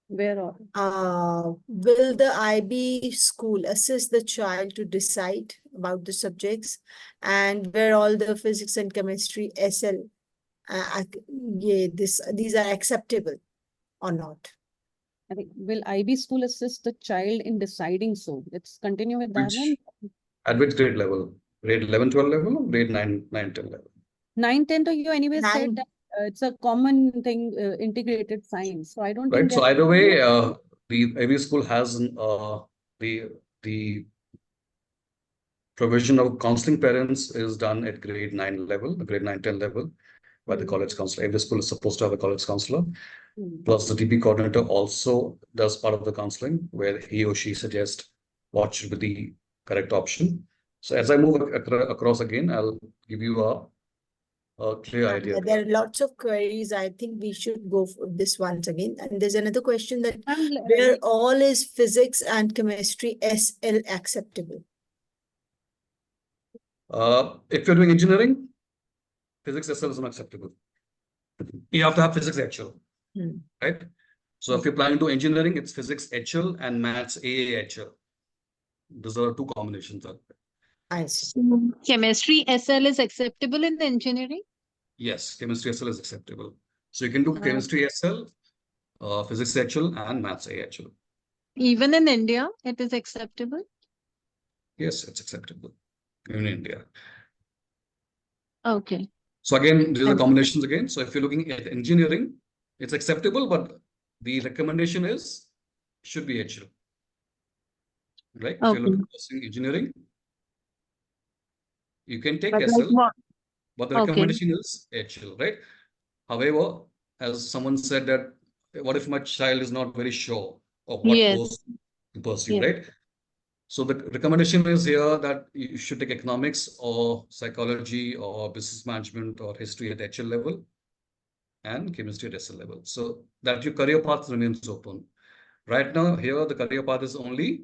Where will the IB school assist the child to decide about the subjects, and where all the physics and chemistry SL, these are acceptable or not? I think, will IB school assist the child in deciding so? Let's continue with that one. At which grade level? Grade 11, 12 level, or grade 9, 10 level? 9, 10, you anyway said that it's a common thing, integrated science. So I don't think so either way, the IB school has the provision of counseling parents is done at grade 9 level, grade 9, 10 level. by the college counselor. Every school is supposed to have a college counselor. Mm. Plus, the DP coordinator also does part of the counseling where he or she suggests what should be the correct option. So as I move across again, I'll give you a clear idea. There are lots of queries. I think we should go for this once again. And there's another question that where all is physics and chemistry SL acceptable? If you're doing engineering, physics SL is not acceptable. You have to have physics HL, right? So if you're planning to do engineering, it's physics HL and maths AA HL. Those are two combinations. I see. So chemistry SL is acceptable in the engineering? Yes, chemistry SL is acceptable. So you can do chemistry SL, physics HL, and maths AHL. Even in India, it is acceptable? Yes, it's acceptable in India. Okay. So again, these are combinations again. So if you're looking at engineering, it's acceptable, but the recommendation is should be HL. Right? If you're looking at engineering, you can take SL, but the recommendation is HL, right? However, as someone said that, what if my child is not very sure of what course to pursue, right? So the recommendation is here that you should take economics or psychology or business management or history at HL level and chemistry at SL level. So that your career path remains open. Right now, here the career path is only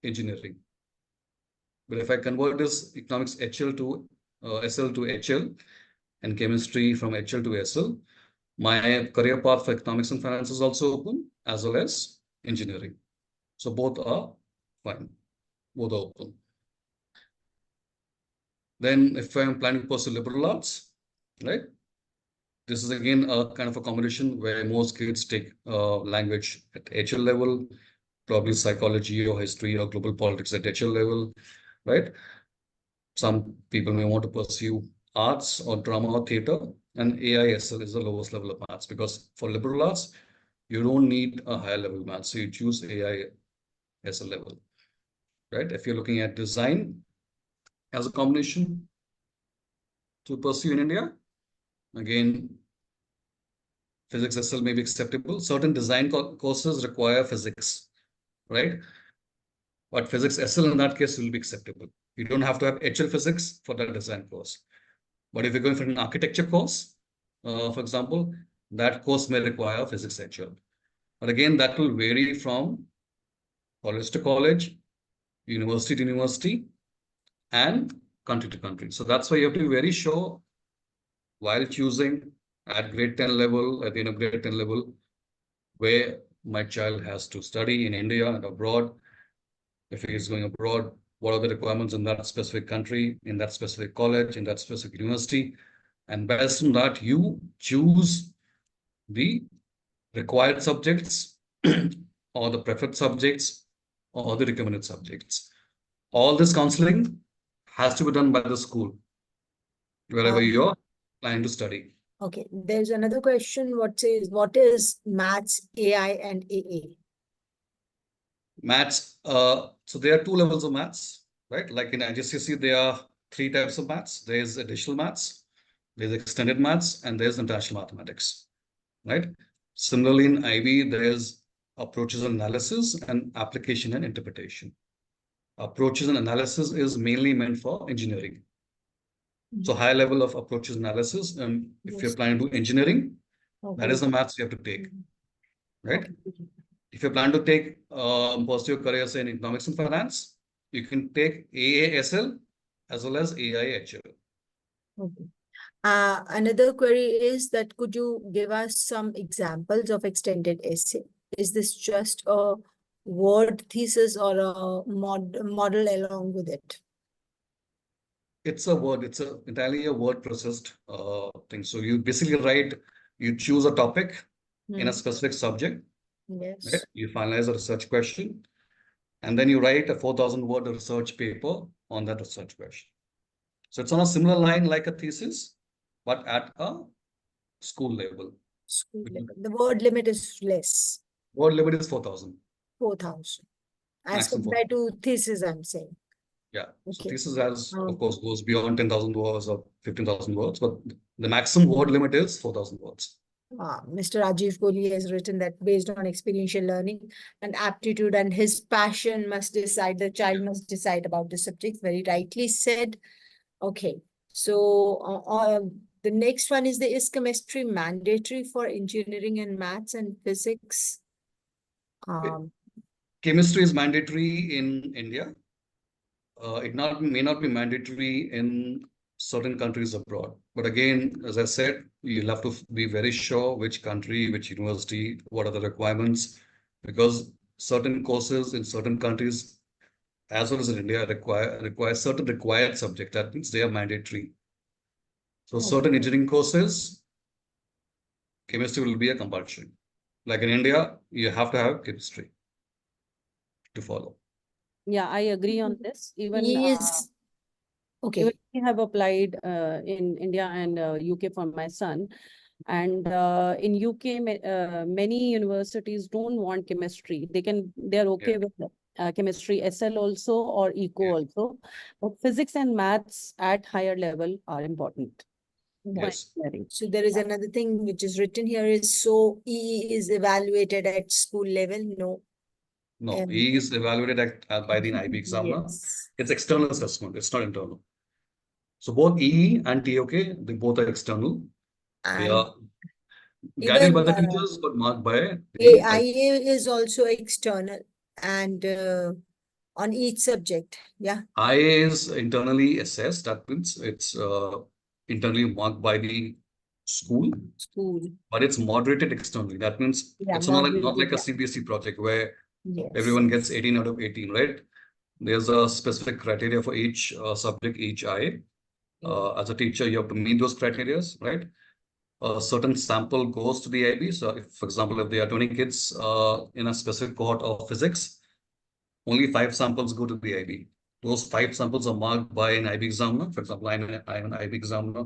engineering. But if I convert this economics HL to SL to HL and chemistry from HL to SL, my career path for economics and finance is also open as well as engineering. So both are fine. Both are open. Then if I'm planning to pursue liberal arts, right? This is again a kind of a combination where most kids take language at HL level, probably psychology or history or global politics at HL level, right? Some people may want to pursue arts or drama or theater, and AISL is the lowest level of maths because for liberal arts, you don't need a higher level maths. So you choose AISL level, right? If you're looking at design as a combination to pursue in India, again, physics SL may be acceptable. Certain design courses require physics, right? But physics SL in that case will be acceptable. You don't have to have HL physics for that design course. But if you're going for an architecture course, for example, that course may require physics HL. But again, that will vary from college to college, university to university, and country to country. So that's why you have to be very sure while choosing at grade 10 level, at the end of grade 10 level, where my child has to study in India and abroad. If he is going abroad, what are the requirements in that specific country, in that specific college, in that specific university? And based on that, you choose the required subjects or the preferred subjects or the recommended subjects. All this counseling has to be done by the school, wherever you're planning to study. Okay, there's another question. What is maths, AI, and AA? Maths, so there are two levels of maths, right? Like in IGCSE, there are three types of maths. There's additional maths, there's extended maths, and there's international mathematics, right? Similarly, in IB, there's approaches and analysis and application and interpretation. Approaches and analysis is mainly meant for engineering. So high level of approaches analysis, and if you're planning to do engineering, that is the maths you have to take, right? If you plan to take pursue your career say in economics and finance, you can take AASL as well as AIHL. Okay. Another query is that could you give us some examples of extended essay? Is this just a word thesis or a model along with it? It's a word, it's entirely a word processed thing. So you basically write, you choose a topic in a specific subject. Yes. Right? You finalize a research question, and then you write a 4,000 word research paper on that research question. So it's on a similar line like a thesis, but at a school level. School level. The word limit is less. Word limit is 4,000. 4,000. As Maximum compared to thesis, I'm saying. Yeah. So Okay. thesis has, of Um, course, goes beyond 10,000 words or 15,000 words, but the maximum word limit is 4,000 words. Mr. Rajiv Kohli has written that based on experiential learning and aptitude and his passion must decide, the child must decide about the subject. Very rightly said. Okay. So the next one is chemistry mandatory for engineering and maths and physics? Chemistry is mandatory in India. It may not be mandatory in certain countries abroad. But again, as I said, you'll have to be very sure which country, which university, what are the requirements, because certain courses in certain countries, as well as in India, require certain required subject. That means they are mandatory. So certain engineering courses, chemistry will be a compulsion. Like in India, you have to have chemistry to follow. Yeah, I agree on this. Even Yes. Okay. even we have applied in India and UK for my son. And in UK, many universities don't want chemistry. They're okay with chemistry SL also or eco also. But physics and maths at higher level are important. for Yes. engineering. So there is another thing which is written here is, so EE is evaluated at school level? No. No, he is evaluated by the IB examiner. Yes. It's external assessment. It's not internal. So both EE and TOK, they both are external. They And are guided by even the teachers, but marked by the AIA is also external and on each subject. Yeah. IA is internally assessed. That means it's internally marked by the school, School. but it's moderated externally. That means Yeah, it's not like a moderated, CBSE project where Yes. everyone gets 18 out of 18, right? There's a specific criteria for each subject, each IA. As a teacher, you have to meet those criteria, right? A certain sample goes to the IB. So, if, for example, if there are 20 kids in a specific cohort of physics, only 5 samples go to the IB. Those 5 samples are marked by an IB examiner. For example, I'm an IB examiner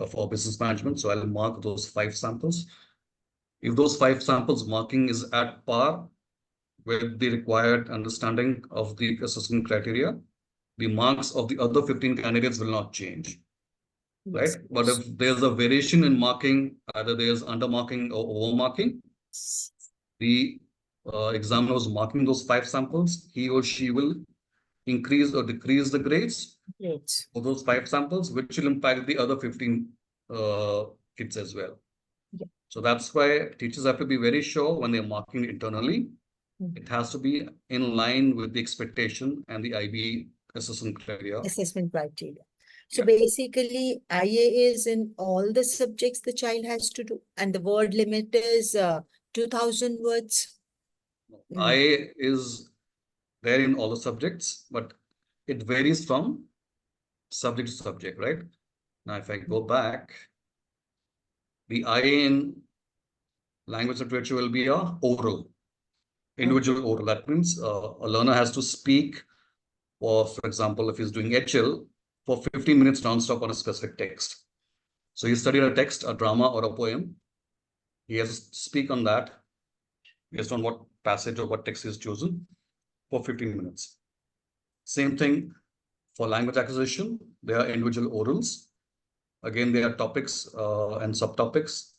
for business management, so I'll mark those 5 samples. If those 5 samples marking is at par with the required understanding of the assessment criteria, the marks of the other 15 candidates will not change. Right? But if there's a variation in marking, either there's undermarking or overmarking, the examiner was marking those 5 samples, he or she will increase or decrease the grades for those 5 samples, which will impact the other 15 kids as well. Yeah. So that's why teachers have to be very sure when they're marking internally, it has to be in line with the expectation and the IB assessment criteria. Assessment criteria. So basically, IA is in all the subjects the child has to do, and the word limit is 2,000 words. IA is there in all the subjects, but it varies from subject to subject, right? Now, if I go back, the IA in language literature will be a oral, individual oral. That means a learner has to speak, or for example, if he's doing HL, for 15 minutes non-stop on a specific text. So he studied a text, a drama or a poem. He has to speak on that based on what passage or what text he's chosen for 15 minutes. Same thing for language acquisition. There are individual orals. Again, there are topics and subtopics,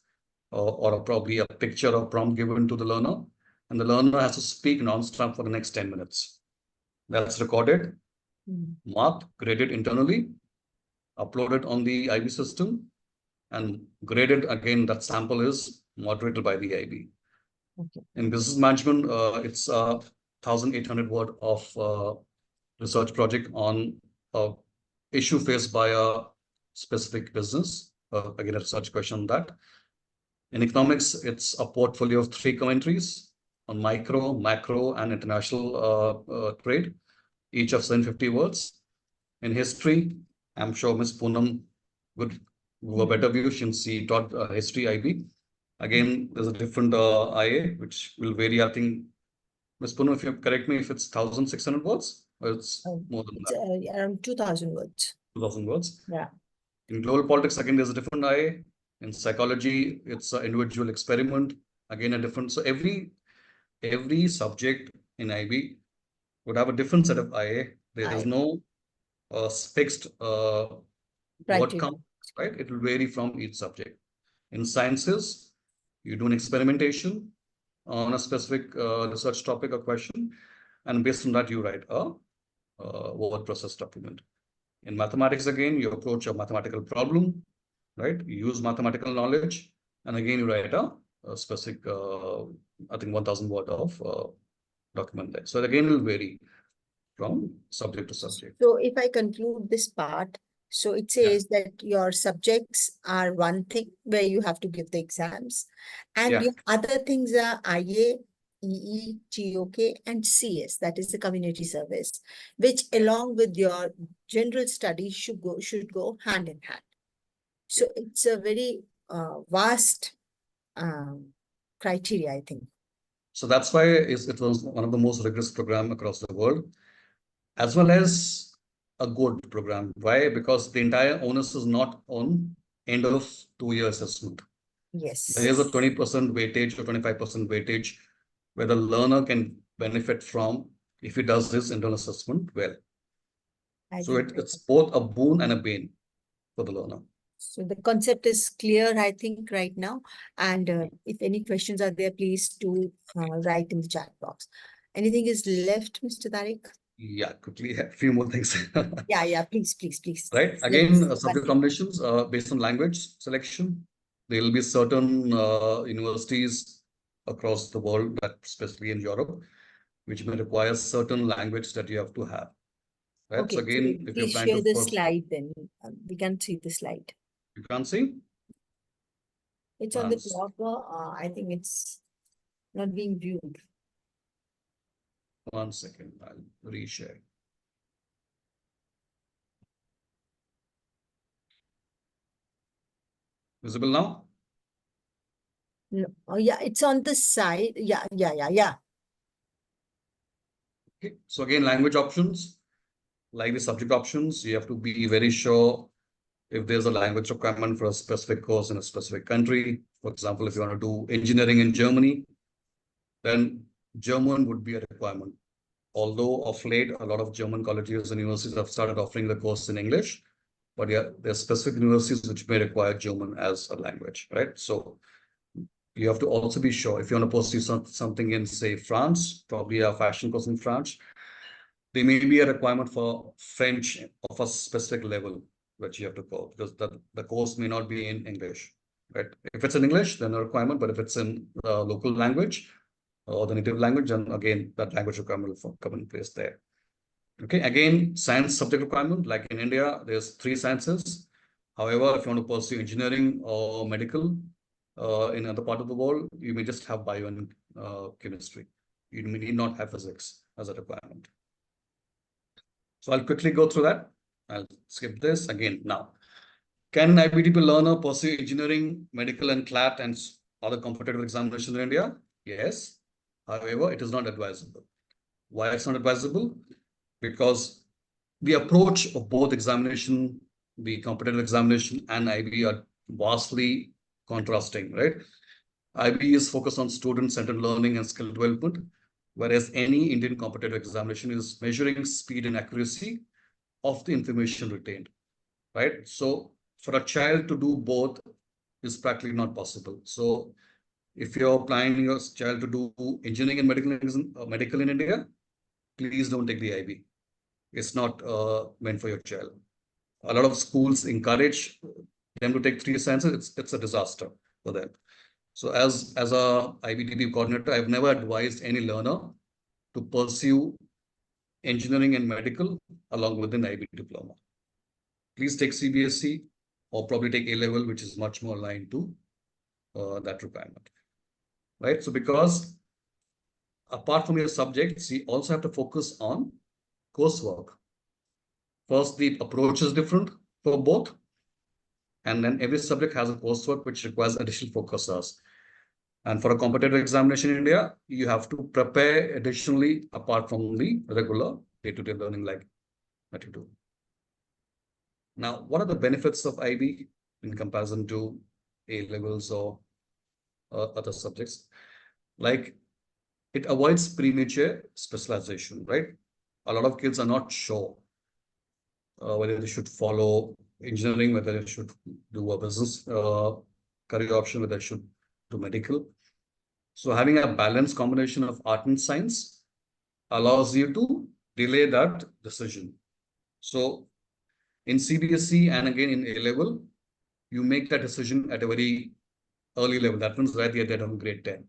or probably a picture or prompt given to the learner. And the learner has to speak non-stop for the next 10 minutes. That's recorded, marked, graded internally, uploaded on the IB system, and graded again. That sample is moderated by the IB. In business management, it's 1,800 word of research project on a issue faced by a specific business. Again, a research question on that. In economics, it's a portfolio of 3 commentaries on micro, macro, and international trade, each of 750 words. In history, I'm sure Ms. Poonam would have a better view since she taught history IB. Again, there's a different IA, which will vary. I think, Ms. Poonam, if you correct me, if it's 1,600 words, or it's more than that. Around 2,000 words. 2,000 words. Yeah. In global politics, again, there's a different IA. In psychology, it's an individual experiment. Again, a different. So every subject in IB would have a different set of IA There is no fixed word Criteria. count, right? It will vary from each subject. In sciences, you do an experimentation on a specific research topic or question, and based on that, you write a word process document. In mathematics, again, you approach a mathematical problem, right? You use mathematical knowledge, and again, you write a specific, I think, 1,000 word of document there. So again, it will vary from subject to subject. So if I conclude this part, so it says that your subjects are one thing where you have to give the exams, and Yeah. your other things are IA, EE, GOK, and CS, that is the community service, which along with your general studies should go hand in hand. So it's a very vast criteria, I think. So that's why it was one of the most rigorous program across the world, as well as a good program. Why? Because the entire onus is not on end of 2-year assessment. Yes. There is a 20% weightage or 25% weightage where the learner can benefit from if he does his internal assessment well. So it's both a boon and a bane for the learner. So the concept is clear, I think, right now. And if any questions are there, please do write in the chat box. Anything is left, Mr. Tariq? Yeah, quickly, a few more things. Yeah, please. Right. Again, subject combinations based on language selection. There will be certain universities across the world, that especially in Europe, which may require certain language that you have to have. Right. Okay, so again, so if you're please planning share to the slide then. We can see the slide. you can't see. It's on the top. I think it's not being viewed. 1 second, I'll reshare. Visible now? No. Oh, yeah, it's on the side. Yeah. Okay. So again, language options, like the subject options, you have to be very sure if there's a language requirement for a specific course in a specific country. For example, if you want to do engineering in Germany, then German would be a requirement. Although of late, a lot of German colleges and universities have started offering the course in English, but yeah, there are specific universities which may require German as a language, right? So you have to also be sure if you want to pursue something in, say, France, probably a fashion course in France, there may be a requirement for French of a specific level which you have to go, because the course may not be in English, right? If it's in English, then a requirement, but if it's in the local language or the native language, then again, that language requirement will come in place there. Okay, again, science subject requirement, like in India, there's 3 sciences. However, if you want to pursue engineering or medical in another part of the world, you may just have bio and chemistry. You may need not have physics as a requirement. So I'll quickly go through that. I'll skip this again now. Can an IBDP learner pursue engineering, medical, and CLAT and other competitive examinations in India? Yes. However, it is not advisable. Why it's not advisable? Because the approach of both examination, the competitive examination, and IB are vastly contrasting, right? IB is focused on student-centered learning and skill development, whereas any Indian competitive examination is measuring speed and accuracy of the information retained, right? So for a child to do both is practically not possible. So if you're planning your child to do engineering and medical in India, please don't take the IB. It's not meant for your child. A lot of schools encourage them to take 3 sciences. It's a disaster for them. So as a IBDP coordinator, I've never advised any learner to pursue engineering and medical along with an IB diploma. Please take CBSE or probably take A-level, which is much more aligned to that requirement, right? So because apart from your subjects, you also have to focus on coursework. First, the approach is different for both. And then every subject has a coursework which requires additional focus. And for a competitive examination in India, you have to prepare additionally apart from the regular day-to-day learning like that you do. Now, what are the benefits of IB in comparison to A-levels or other subjects? Like, it avoids premature specialization, right? a lot of kids are not sure whether they should follow engineering, whether they should do a business career option, whether they should do medical. So having a balanced combination of art and science allows you to delay that decision. So in CBSE and again in A level, you make that decision at a very early level. That means right there on grade 10.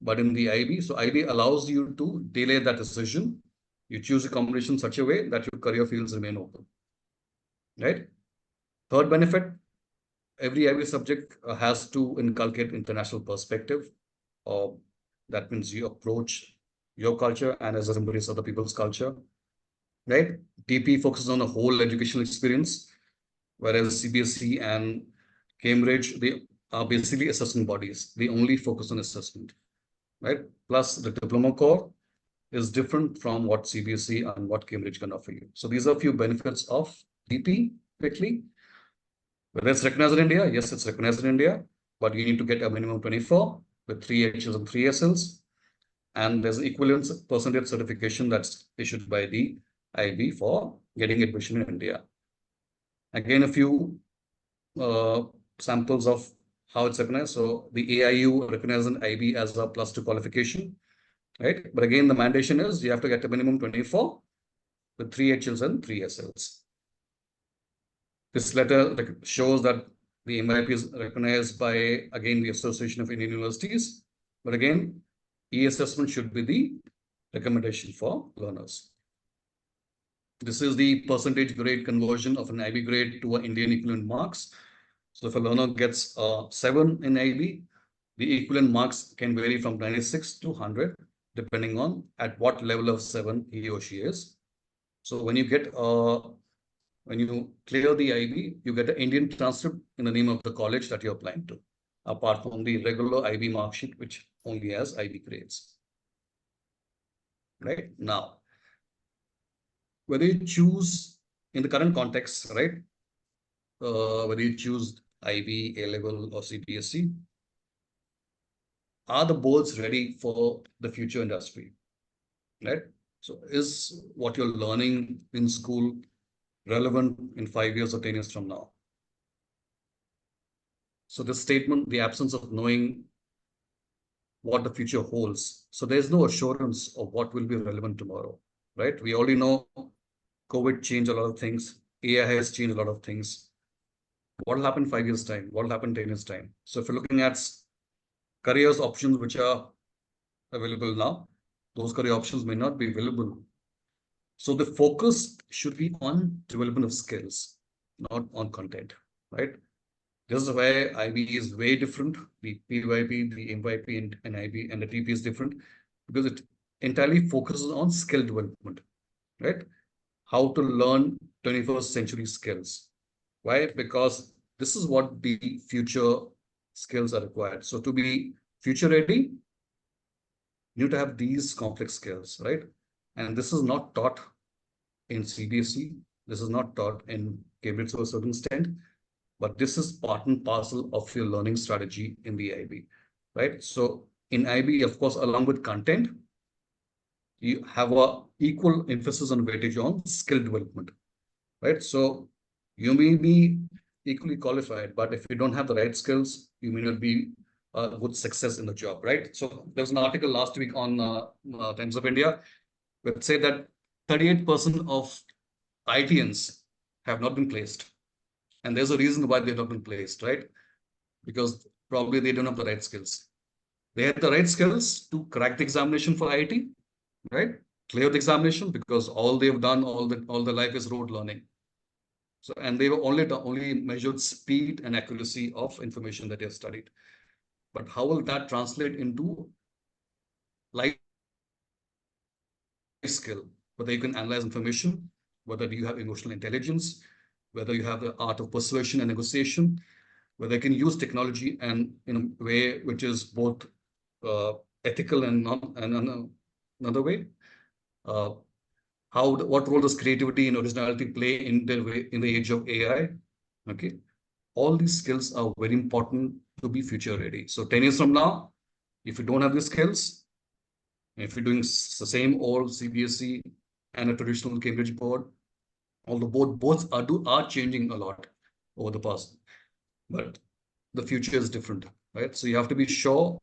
But in the IB, so IB allows you to delay that decision. You choose a combination in such a way that your career fields remain open. Right? Third benefit, every IB subject has to inculcate international perspective. That means you approach your culture and as embrace other people's culture. Right? DP focuses on the whole educational experience, whereas CBSE and Cambridge, they are basically assessment bodies. They only focus on assessment. Right? Plus the diploma core is different from what CBSE and what Cambridge can offer you. So these are a few benefits of DP quickly. Whether it's recognized in India, yes, it's recognized in India, but you need to get a minimum 24 with 3 HLs and 3 SLs. And there's an equivalence percentage certification that's issued by the IB for getting admission in India. Again, a few samples of how it's recognized. So the AIU recognizes an IB as a +2 qualification, right? But again, the mandation is you have to get a minimum 24 with 3 HLs and 3 SLs. This letter shows that the MIP is recognized by, again, the Association of Indian Universities. But again, e-assessment should be the recommendation for learners. This is the percentage grade conversion of an IB grade to an Indian equivalent marks. So if a learner gets 7 in IB, the equivalent marks can vary from 96 to 100, depending on at what level of 7 he or she is. So when you get when you clear the IB, you get an Indian transcript in the name of the college that you're applying to, apart from the regular IB mark sheet, which only has IB grades. Right now, whether you choose in the current context, right? Whether you choose IB, A level, or CBSE, are the boards ready for the future industry? Right? So is what you're learning in school relevant in 5 years or 10 years from now? So this statement, the absence of knowing what the future holds. So there's no assurance of what will be relevant tomorrow, right? We already know COVID changed a lot of things. AI has changed a lot of things. What will happen 5 years' time? What will happen 10 years' time? So if you're looking at careers options which are available now, those career options may not be available. So the focus should be on development of skills, not on content, right? This is where IB is way different. The PYP, the MYP and IB and the TP is different because it entirely focuses on skill development, right? How to learn 21st century skills. Why? Because this is what the future skills are required. So to be future ready, you need to have these complex skills, right? And this is not taught in CBSE. This is not taught in Cambridge to a certain extent, but this is part and parcel of your learning strategy in the IB, right? So in IB, of course, along with content, you have a equal emphasis on weightage on skill development, right? So you may be equally qualified, but if you don't have the right skills, you may not be a good success in the job, right? So there was an article last week on Times of India, which said that 38% of ITNs have not been placed. And there's a reason why they've not been placed, right? Because probably they don't have the right skills. They had the right skills to crack the examination for IIT, right? Clear the examination because all they've done all the life is rote learning. So, and they were only measured speed and accuracy of information that they have studied. But how will that translate into life skill? Whether you can analyze information, whether you have emotional intelligence, whether you have the art of persuasion and negotiation, whether you can use technology and in a way which is both ethical and another way. What role does creativity and originality play in the age of AI? Okay, all these skills are very important to be future ready. So 10 years from now, if you don't have these skills, if you're doing the same old CBSE and a traditional Cambridge board. Although boards are changing a lot over the past, but the future is different, right? So you have to be sure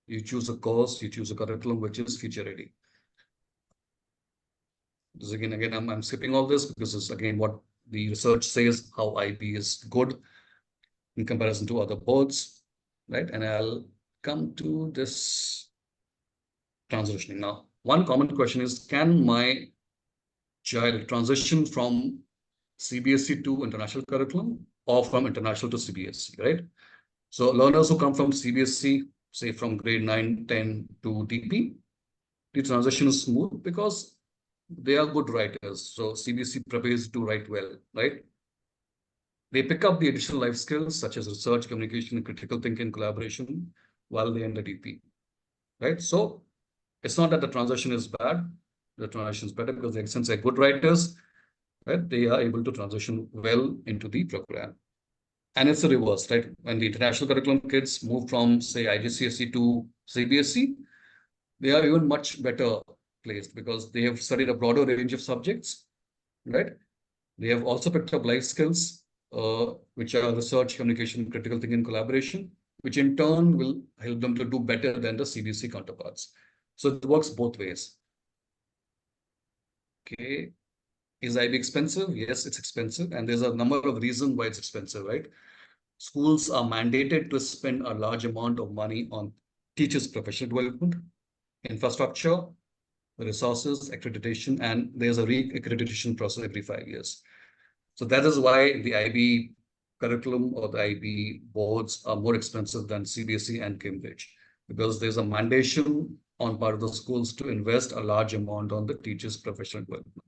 you choose a course, you choose a curriculum which is future ready. This again, I'm skipping all this because it's again what the research says how IB is good in comparison to other boards, right? And I'll come to this transitioning now. One common question is, can my child transition from CBSE to international curriculum or from international to CBSE, right? So learners who come from CBSE, say from grade 9, 10 to DP, the transition is smooth because they are good writers. So CBSE prepares to write well, right? They pick up the additional life skills such as research, communication, critical thinking, collaboration while they're in the DP, right? So it's not that the transition is bad. The transition is better because since they're good writers, right, they are able to transition well into the program. And it's the reverse, right? When the international curriculum kids move from, say, IGCSE to CBSE, they are even much better placed because they have studied a broader range of subjects, right? They have also picked up life skills, which are research, communication, critical thinking, collaboration, which in turn will help them to do better than the CBSE counterparts. So it works both ways. Okay. Is IB expensive? Yes, it's expensive. And there's a number of reasons why it's expensive, right? Schools are mandated to spend a large amount of money on teachers' professional development, infrastructure, resources, accreditation, and there's a re-accreditation process every 5 years. So that is why the IB curriculum or the IB boards are more expensive than CBSE and Cambridge, because there's a mandation on part of the schools to invest a large amount on the teachers' professional development.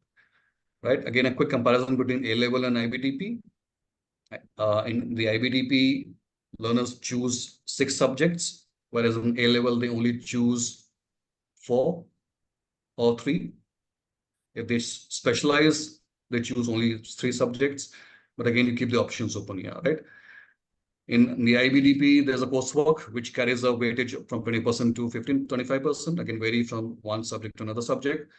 Right? Again, a quick comparison between A-level and IBDP. In the IBDP, learners choose 6 subjects, whereas in A-level, they only choose 4 or 3. If they specialize, they choose only 3 subjects. But again, you keep the options open here, right? In the IBDP, there's a coursework which carries a weightage from 20% to 25%, again, vary from one subject to another subject.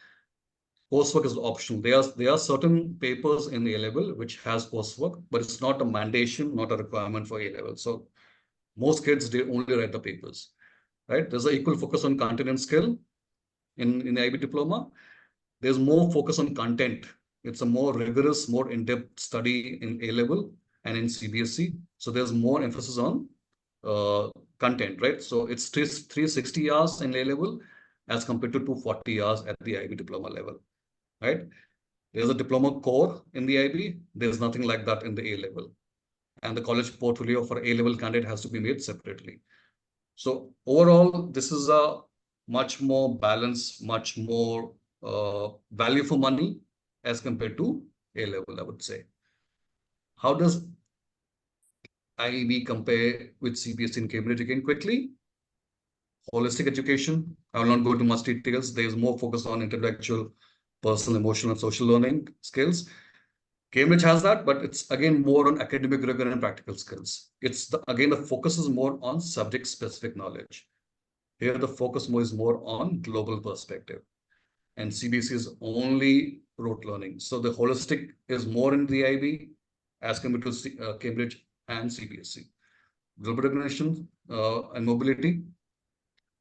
Coursework is optional. There are certain papers in the A-level which has coursework, but it's not a mandation, not a requirement for A-level. So most kids, they only write the papers, right? There's an equal focus on content and skill in the IB diploma. There's more focus on content. It's a more rigorous, more in-depth study in A-level and in CBSE. So there's more emphasis on content, right? So it's 360 hours in A-level as compared to 240 hours at the IB diploma level. Right? There's a diploma core in the IB. There's nothing like that in the A-level. And the college portfolio for A-level candidate has to be made separately. So overall, this is a much more balanced, much more value for money as compared to A-level, I would say. How does IB compare with CBSE in Cambridge? Again, quickly. Holistic education. I will not go into much details. There's more focus on intellectual, personal, emotional, and social learning skills. Cambridge has that, but it's again more on academic rigor and practical skills. Again, the focus is more on subject-specific knowledge. Here, the focus is more on global perspective. And CBSE is only rote learning. So the holistic is more in the IB as compared to Cambridge and CBSE. Global recognition and mobility.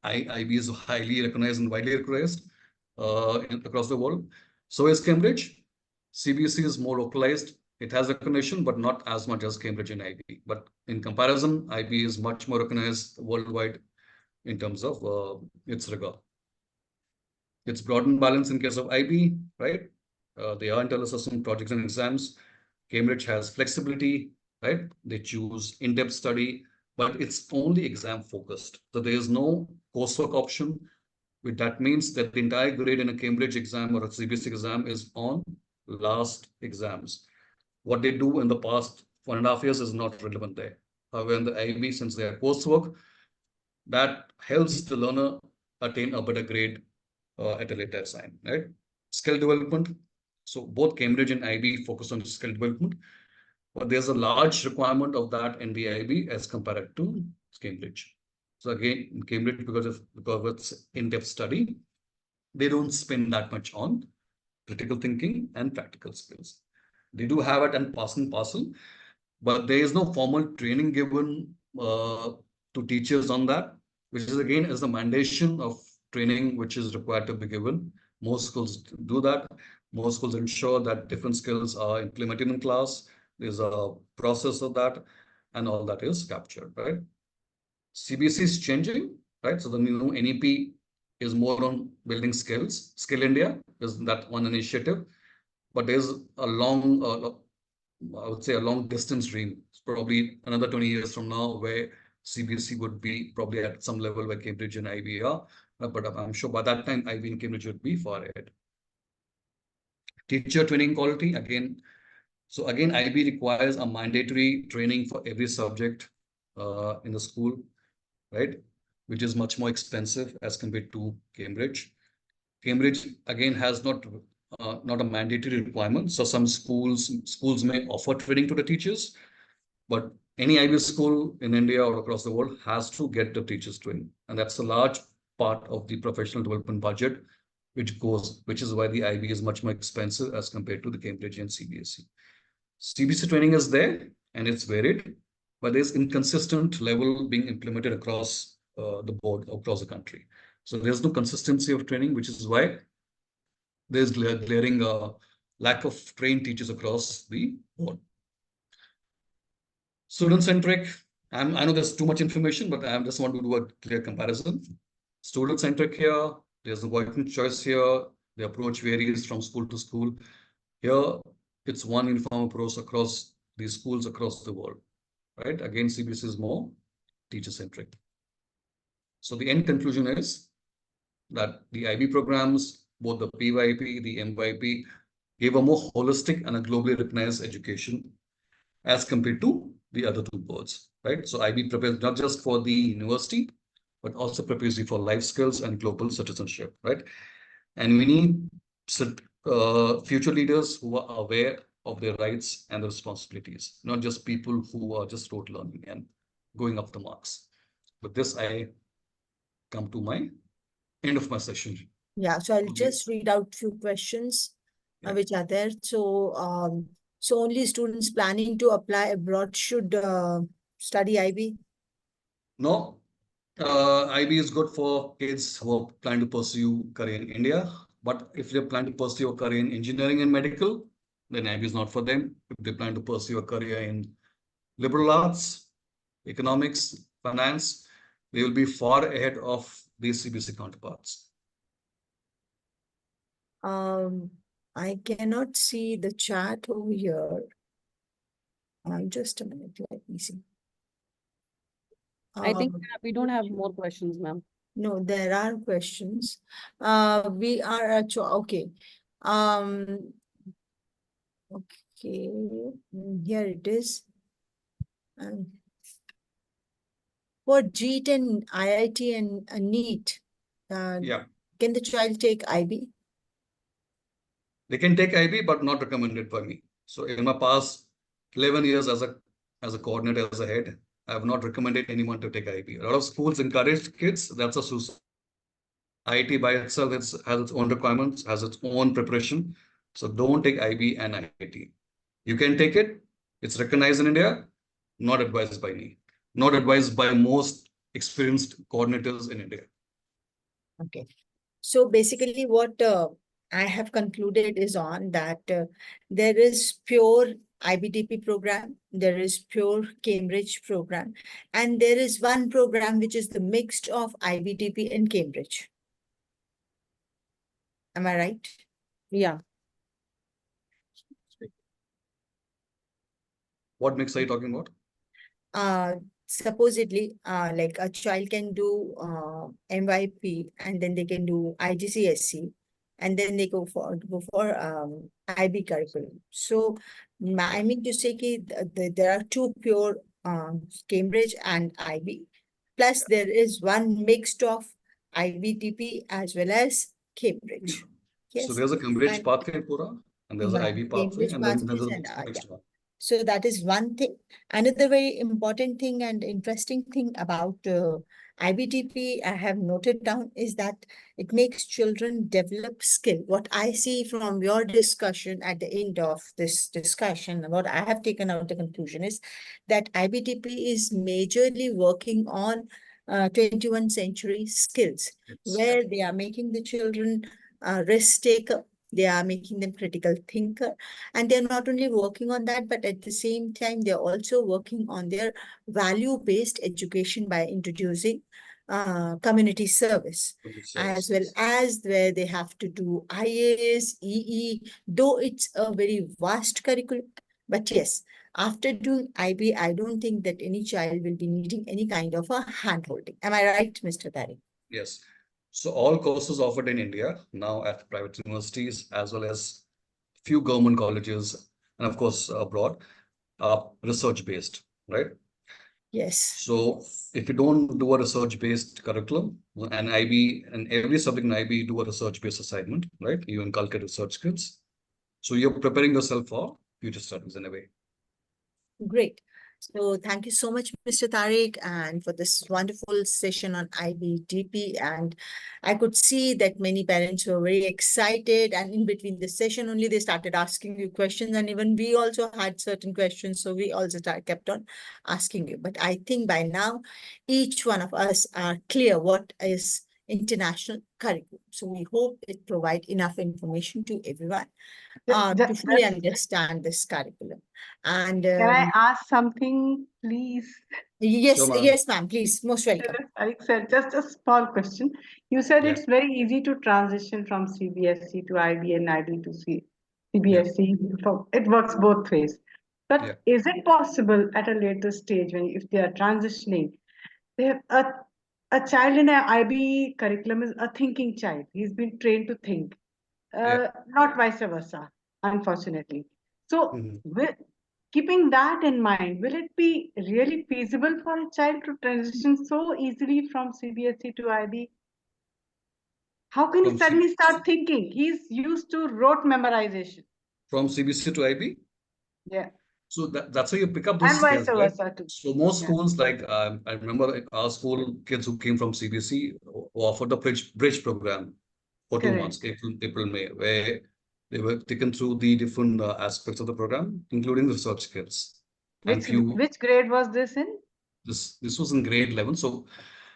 IB is highly recognized and widely recognized across the world. So is Cambridge. CBSE is more localized. It has recognition, but not as much as Cambridge and IB. But in comparison, IB is much more recognized worldwide in terms of its rigor. It's broad and balanced in case of IB, right? They are internal assessment projects and exams. Cambridge has flexibility, right? They choose in-depth study, but it's only exam focused. So there is no coursework option. That means that the entire grade in a Cambridge exam or a CBSE exam is on last exams. What they do in the past 1.5 years is not relevant there. However, in the IB, since they are coursework, that helps the learner attain a better grade at a later time, right? Skill development. So both Cambridge and IB focus on skill development, but there's a large requirement of that in the IB as compared to Cambridge. So again, in Cambridge, because it's in-depth study, they don't spend that much on critical thinking, and practical skills. They do have it and parcel, but there is no formal training given to teachers on that, which is again is the mandation of training which is required to be given. Most schools do that. Most schools ensure that different skills are implemented in class. There's a process of that, and all that is captured, right? CBSE is changing, right? So the new NEP is more on building skills. Skill India is that one initiative, but there's a long, I would say a long distance dream. It's probably another 20 years from now where CBSE would be probably at some level where Cambridge and IB are, but I'm sure by that time IB and Cambridge would be far ahead. Teacher training quality, again, so again, IB requires a mandatory training for every subject in the school, right? Which is much more expensive as compared to Cambridge. Cambridge again has not a mandatory requirement. So some schools may offer training to the teachers, but any IB school in India or across the world has to get the teachers training, and that's a large part of the professional development budget, which is why the IB is much more expensive as compared to the Cambridge and CBSE. CBSE training is there and it's varied, but there's inconsistent level being implemented across the board, across the country. So there's no consistency of training, which is why there's glaring lack of trained teachers across the board. Student-centric, I know there's too much information, but I just want to do a clear comparison. Student-centric here, there's a working choice here. The approach varies from school to school. Here, it's one uniform approach across these schools across the world, right? Again, CBSE is more teacher-centric. So the end conclusion is that the IB programs, both the PYP, the MYP, give a more holistic and a globally recognized education as compared to the other two boards, right? So IB prepares not just for the university, but also prepares you for life skills and global citizenship, right? And we need future leaders who are aware of their rights and the responsibilities, not just people who are just rote learning and going up the marks. With this, I come to my end of my session. Yeah, so I'll Okay. just read out few questions Yeah. which are there. So, so only students planning to apply abroad should study IB? No, IB is good for kids who are planning to pursue career in India. But if they plan to pursue a career in engineering and medical, then IB is not for them. If they plan to pursue a career in liberal arts, economics, finance, they will be far ahead of these CBSE counterparts. I cannot see the chat over here. Just a minute, let me see. I think we don't have more questions, ma'am. No, there are questions. We are okay. Okay, here it is. For GEAT and IIT and NEET, Yeah, can the child take IB? they can take IB, but not recommended by me. So in my past 11 years as a coordinator, as a head, I have not recommended anyone to take IB. A lot of schools encourage kids. That's a suicide. IIT by itself has its own requirements, has its own preparation. So don't take IB and IIT. You can take it. It's recognized in India. Not advised by me. Not advised by most experienced coordinators in India. Okay. So basically what I have concluded is on that there is pure IBDP program, there is pure Cambridge program, and there is one program which is the mixed of IBDP and Cambridge. Am I right? Yeah. What mix are you talking about? Supposedly, like a child can do MYP and then they can do IGCSE and then they go for IB curriculum. So I mean to say that there are two pure Cambridge and IB, plus there is one mixed of IBDP as well as Cambridge. Yes. So there's a Cambridge And- pathway pura, and there's an IB pathway, Cambridge and then there's pathways a and, next yeah. one. So that is one thing. Another very important thing and interesting thing about IBTP, I have noted down, is that it makes children develop skill. What I see from your discussion at the end of this discussion, what I have taken out the conclusion is that IBTP is majorly working on 21st century skills, where they are making the children risk taker, they are making them critical thinker, and they're not only working on that, but at the same time, they're also working on their value-based education by introducing community service, as well as where they have to do IAS, EE, though it's a very vast curriculum. But yes, after doing IB, I don't think that any child will be needing any kind of a hand-holding. Am I right, Mr. Tariq? Yes. So all courses offered in India now at private universities as well as few government colleges and of course abroad are research-based, right? Yes. So if you don't do a research-based curriculum, and IB and every subject in IB do a research-based assignment, right? You inculcate research skills. So you're preparing yourself for future studies in a way. Great. So thank you so much, Mr. Tariq, and for this wonderful session on IBDP. And I could see that many parents were very excited, and in between the session only, they started asking you questions, and even we also had certain questions. So we also kept on asking you. But I think by now, each one of us are clear what is international curriculum. So we hope it provides enough information to everyone to fully understand this curriculum. And can I ask something, please? yes, Sure, ma'am. yes, ma'am, please, most welcome. Tariq sir, just a small question. You said Yeah. it's very easy to transition from CBSE to IB and IB to CBSE. It works both ways. But Yeah. is it possible at a later stage, when if they are transitioning, they have a child in an IB curriculum is a thinking child. He's been trained to think, not vice versa, unfortunately. So keeping that in mind, will it be really feasible for a child to transition so easily from CBSE to IB? How can he From suddenly start thinking? He's used to rote memorization. From CBSE to IB? Yeah. So that's how you pick up those And vice skills, right? versa too. So most Yeah. schools, like I remember our school kids who came from CBSE offered a bridge program for 2 months, April, May, where they were taken through the different aspects of the program, including research skills. Which grade was this in? This was in grade 11. So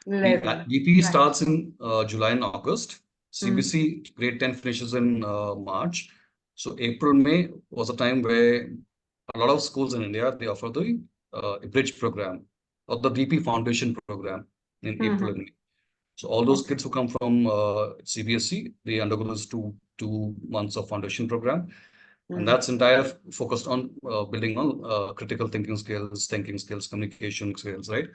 Level. BP starts in July and August. CBSE grade 10 finishes in March. So April, May was a time where a lot of schools in India, they offer the bridge program or the BP foundation program in April and May. So all those kids who come from CBSE, they undergo this two months of foundation program. And that's entire focused on building on critical thinking skills, communication skills, right?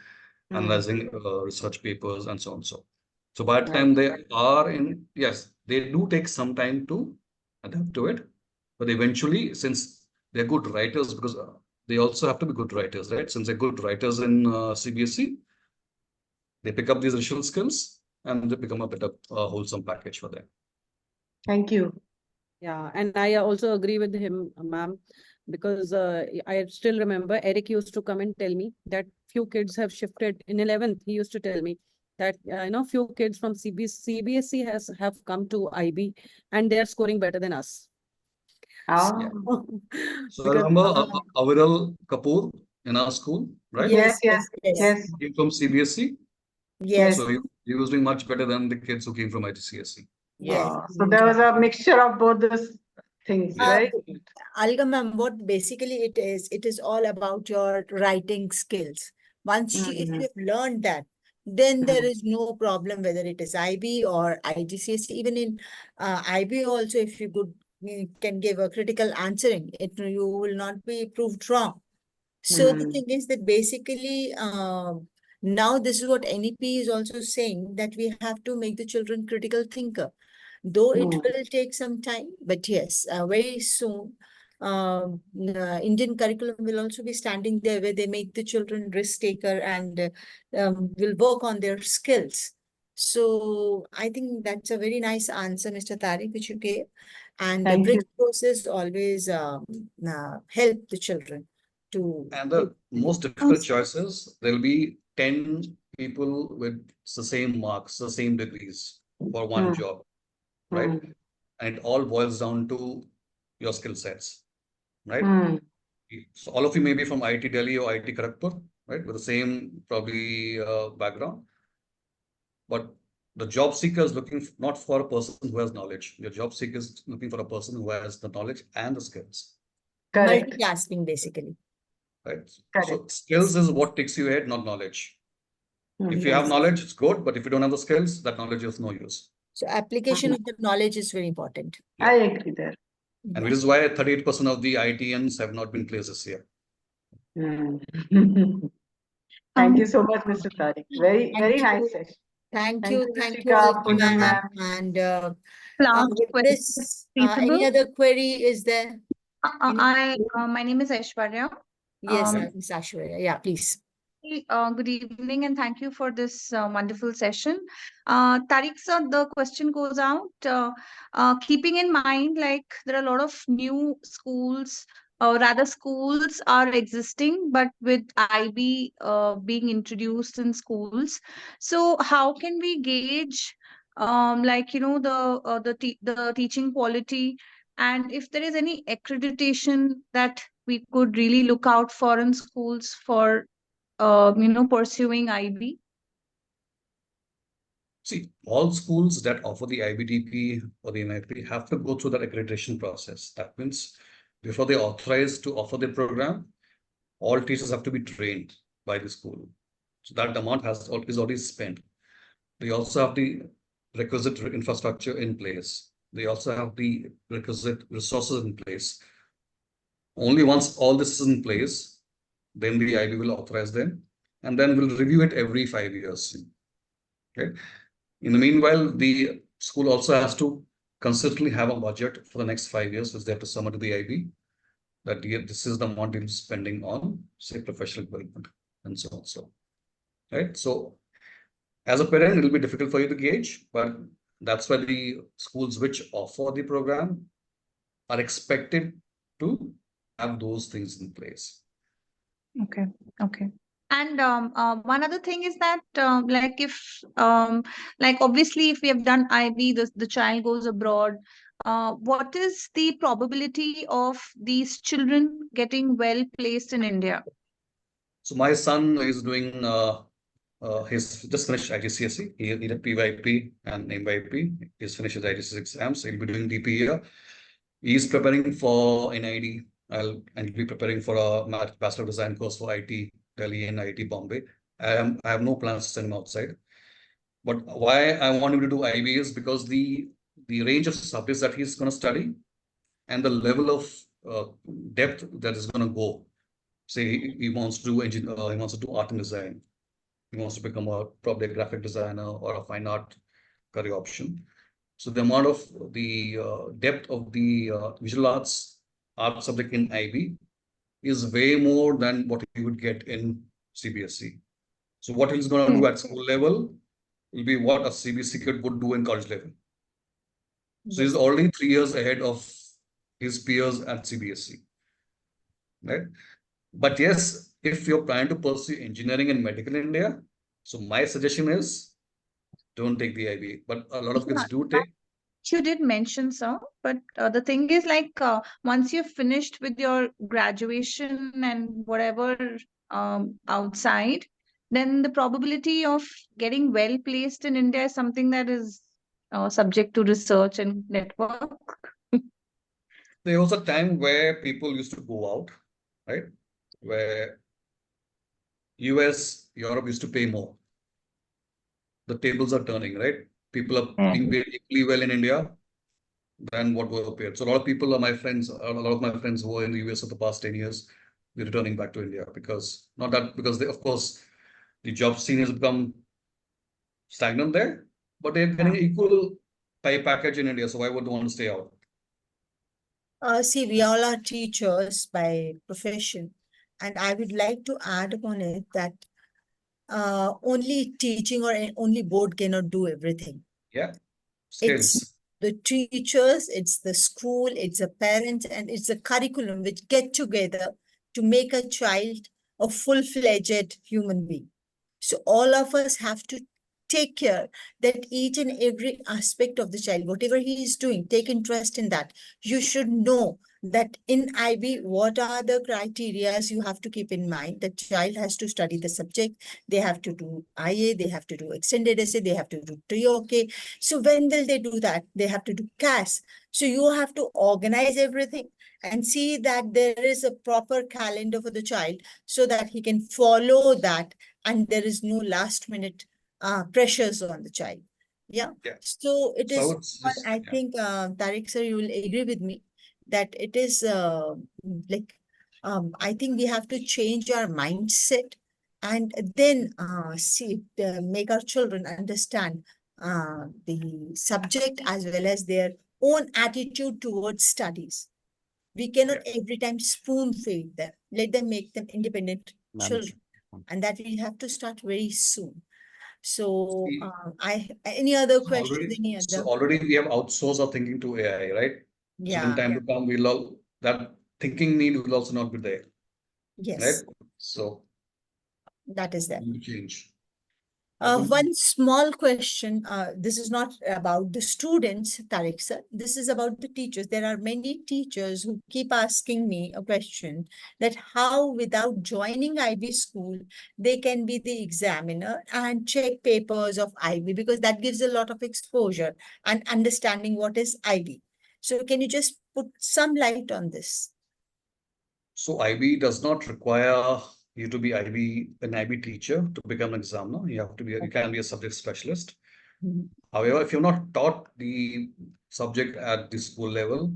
Analyzing research papers and so on. So by the time they are in, yes, they do take some time to adapt to it. But eventually, since they're good writers, because they also have to be good writers, right? Since they're good writers in CBSE, they pick up these visual skills and they become a better wholesome package for them. Thank you. Yeah, and I also agree with him, ma'am, because I still remember Eric used to come and tell me that few kids have shifted in 11th. He used to tell me that, few kids from CBSE have come to IB and they're scoring better than us. Yeah. So I remember Aviral Kapoor in our school, right? Yes. He came from CBSE. Yes. So he was doing much better than the kids who came from ITCSE. Yes. So there was a mixture of both those things, right? Alga ma'am, what basically it is all about your writing skills. Once if you've learned that, then there is no problem whether it is IB or IGCSE. Even in IB also, if you can give a critical answering, you will not be proved wrong. So the thing is that basically now this is what NEP is also saying, that we have to make the children critical thinker. Though it will take some time, but yes, very soon, Indian curriculum will also be standing there where they make the children risk taker and will work on their skills. So I think that's a very nice answer, Mr. Tariq, which you gave. And the bridge courses always help the children to. And the most difficult choices, there'll be 10 people with the same marks, the same degrees for one job, right? And it all boils down to your skill sets, right? So all of you may be from IIT Delhi or IIT Kharagpur, right? With the same probably background. But the job seeker is looking not for a person who has knowledge. Your job seeker is looking for a person who has the knowledge and the skills, Correct. Multitasking, basically. right? Correct. So skills is what takes you ahead, not knowledge. If you have Yes. knowledge, it's good. But if you don't have the skills, that knowledge is no use. So application of the knowledge is very important. I agree there. And which is why 38% of the IITians have not been placed this year. Thank you so much, Mr. Tariq. Very Thank nice you. session. Thank Thank you. you, Thank you, Rishika, all, Poonam ma'am. ma'am. And Last with question, this, feasible? any other query is there? My name is Aishwarya. Yes, Um, Miss Ashwarya. Yeah, please. Good evening and thank you for this wonderful session. Tariq sir, the question goes out, keeping in mind like there are a lot of new schools, or rather schools are existing, but with IB being introduced in schools. So how can we gauge like the teaching quality, and if there is any accreditation that we could really look out for in schools for pursuing IB? See, all schools that offer the IBDP or the NIP have to go through that accreditation process. That means before they authorize to offer the program, all teachers have to be trained by the school. So that amount is already spent. They also have the requisite infrastructure in place. They also have the requisite resources in place. Only once all this is in place, then the IB will authorize them, and then we'll review it every 5 years. Okay. In the meanwhile, the school also has to consistently have a budget for the next 5 years, which they have to submit to the IB. That this is the amount you're spending on, say, professional development and so on. So, right. So, as a parent, it will be difficult for you to gauge, but that's why the schools which offer the program are expected to have those things in place. Okay. And one other thing is that like if like obviously if we have done IB, the child goes abroad, what is the probability of these children getting well placed in India? So my son is doing he's just finished IGCSE. He did PYP and MYP. He's finished his IGCSE exams. So he'll be doing DP here. He's preparing for NID. And be preparing for a Bachelor of Design course for IT Delhi and IT Bombay. I have no plans to send him outside. But why I want him to do IB is because the range of subjects that he's going to study and the level of depth that is going to go. Say he wants to do he wants to do art and design. He wants to become probably a graphic designer or a fine art career option. So the amount of the depth of the visual arts art subject in IB is way more than what he would get in CBSE. So what he's going to do at school level will be what a CBSE kid would do in college level. So he's already 3 years ahead of his peers at CBSE, right? But yes, if you're planning to pursue engineering and medical in India, so my suggestion is don't take the IB. But a lot of kids do take. You did mention so, but the thing is like once you've finished with your graduation and whatever outside, then the probability of getting well placed in India is something that is subject to research and network. There was a time where people used to go out, right? Where US, Europe used to pay more. The tables are turning, right? People are being paid equally well in India than what were paid. So a lot of people are my friends, a lot of my friends who were in the US for the past 10 years, they're returning back to India because they, of course, the job scene has become stagnant there, but they're getting equal pay package in India. So why would they want to stay out? See, we all are teachers by profession, and I would like to add upon it that only teaching or only board cannot do everything. Yeah, It's skills. the teachers, it's the school, it's the parents, and it's the curriculum which get together to make a child a full-fledged human being. So all of us have to take care that each and every aspect of the child, whatever he is doing, take interest in that. You should know that in IB, what are the criteria you have to keep in mind. The child has to study the subject, they have to do IA, they have to do extended essay, they have to do TOK. So when will they do that? They have to do CAS. So you have to organize everything and see that there is a proper calendar for the child so that he can follow that and there is no last minute pressures on the child. Yeah. So it So I is, would suggest, I think, Tariq sir, you will agree with me that it is I think we have to change our mindset and then make our children understand the subject as well as their own attitude towards studies. We cannot every time spoon feed them. Let them make them independent children. And that we have to start very soon. So See, any other questions? Already we have outsourced our thinking to AI, right? So in Yeah. time to come, that thinking need will also not be there, right? Yes, So that is that. we will change. One small question. This is not about the students, Tariq sir. This is about the teachers. There are many teachers who keep asking me a question that how without joining IB school, they can be the examiner and check papers of IB because that gives a lot of exposure and understanding what is IB. So can you just put some light on this? So IB does not require you to be an IB teacher to become an examiner. You have to be, you can be a subject specialist. However, if you're not taught the subject at the school level,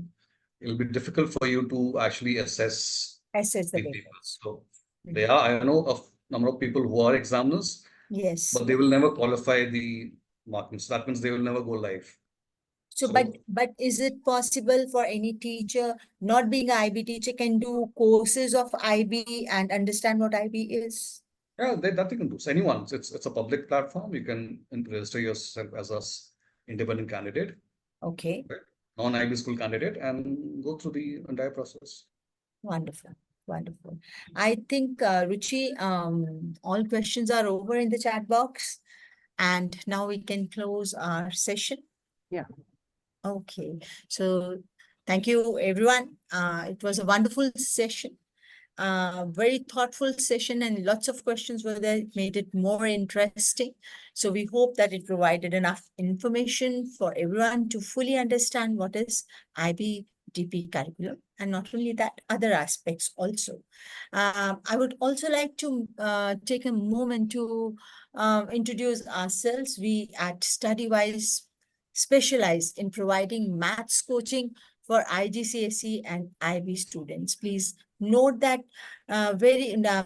it'll be difficult for you to actually assess the the papers. papers. So I know of number of people who are examiners, Yes. but they will never qualify the markings. That means they will never go live. So, but is it possible for any teacher, not being an IB teacher, can do courses of IB and understand what IB is? Yeah, that they can do. So anyone, it's a public platform. You can register yourself as an independent candidate, Okay, non-IB school candidate, and go through the entire process. wonderful, wonderful. I think, Ruchi, all questions are over in the chat box, and now we can close our session. Yeah. Okay, so thank you, everyone. It was a wonderful session. Very thoughtful session and lots of questions were there. It made it more interesting. So we hope that it provided enough information for everyone to fully understand what is IB DP curriculum and not only that, other aspects also. I would also like to take a moment to introduce ourselves. We at StudyWise specialize in providing maths coaching for IGCSE and IB students. Please note that there are